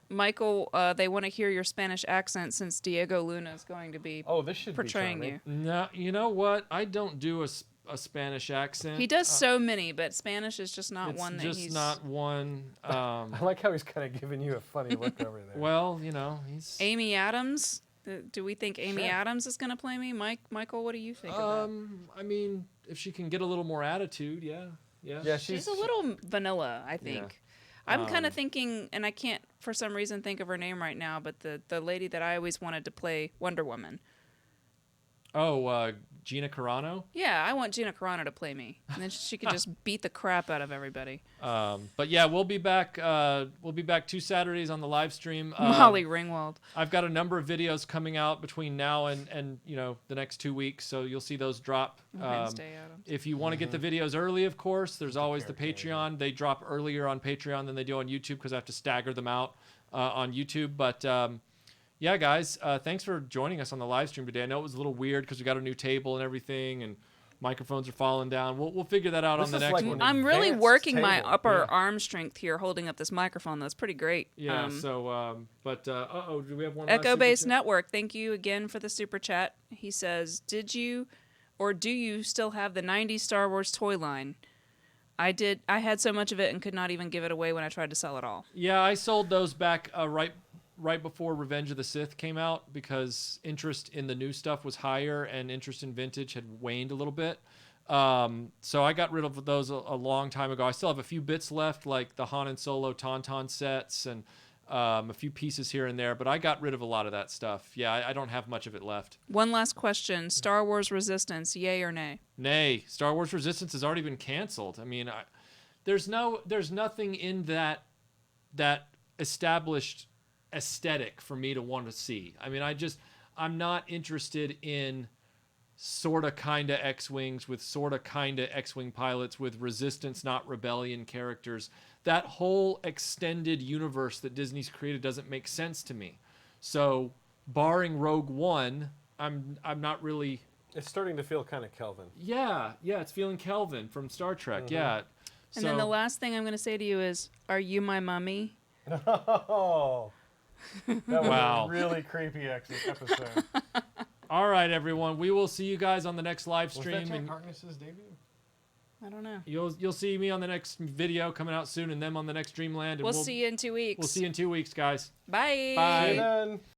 Michael, they want to hear your Spanish accent since Diego Luna is going to be This should portraying be you. No, you know what? I don't do a Spanish accent. He does so many, but Spanish is just not one that It's just not one. I like how he's kind of giving you a funny look over there. Well, you know, he's. Amy Adams. Do we think Amy Sure. Adams is going to play me? Michael, what do you think of that? I mean, if she can get a little more attitude, yeah. She's a little vanilla, I think. Yeah. I'm kind of thinking, and I can't for some reason think of her name right now, but the lady that I always wanted to play Wonder Woman. Oh, Gina Carano. Yeah, I want Gina Carano to play me, and then she could just beat the crap out of everybody. But yeah, we'll be back. We'll be back 2 Saturdays on the live stream. Molly Ringwald. I've got a number of videos coming out between now and the next 2 weeks, so you'll see those drop. Wednesday, Adams. If you want to get the videos early, of course, there's always the Patreon. They drop earlier on Patreon than they do on YouTube because I have to stagger them out on YouTube. But yeah, guys, thanks for joining us on the live stream today. I know it was a little weird because we got a new table and everything, and microphones are falling down. We'll figure that out on the next one. I'm really working my upper arm strength here, holding up this microphone. That's pretty great. Yeah. Do we have one? Echo Base Network. Thank you again for the super chat. He says, "Did you, or do you still have the '90s Star Wars toy line?" I did. I had so much of it and could not even give it away when I tried to sell it all. Yeah, I sold those back right before Revenge of the Sith came out because interest in the new stuff was higher and interest in vintage had waned a little bit. So I got rid of those a long time ago. I still have a few bits left, like the Han and Solo Tauntaun sets and a few pieces here and there, but I got rid of a lot of that stuff. Yeah, I don't have much of it left. One last question. Star Wars Resistance, yay or nay? Nay. Star Wars Resistance has already been canceled. I mean, there's nothing in that established aesthetic for me to want to see. I mean, I'm not interested in sorta kinda X-Wings with sorta kinda X-Wing pilots with Resistance, not Rebellion characters. That whole extended universe that Disney's created doesn't make sense to me. So, barring Rogue One, I'm not really. It's starting to feel kind of Kelvin. Yeah, it's feeling Kelvin from Star Trek. Mm-hmm. Yeah. And then the last thing I'm going to say to you is, "Are you my mummy?" Oh. That was a really creepy episode. All right, everyone. We will see you guys on the next live stream. Was that Jack Harkness's debut? I don't know. You'll see me on the next video coming out soon, and them on the next Dreamland. And we'll see you in 2 weeks. We'll see you in 2 weeks, guys. Bye. Bye. See you then.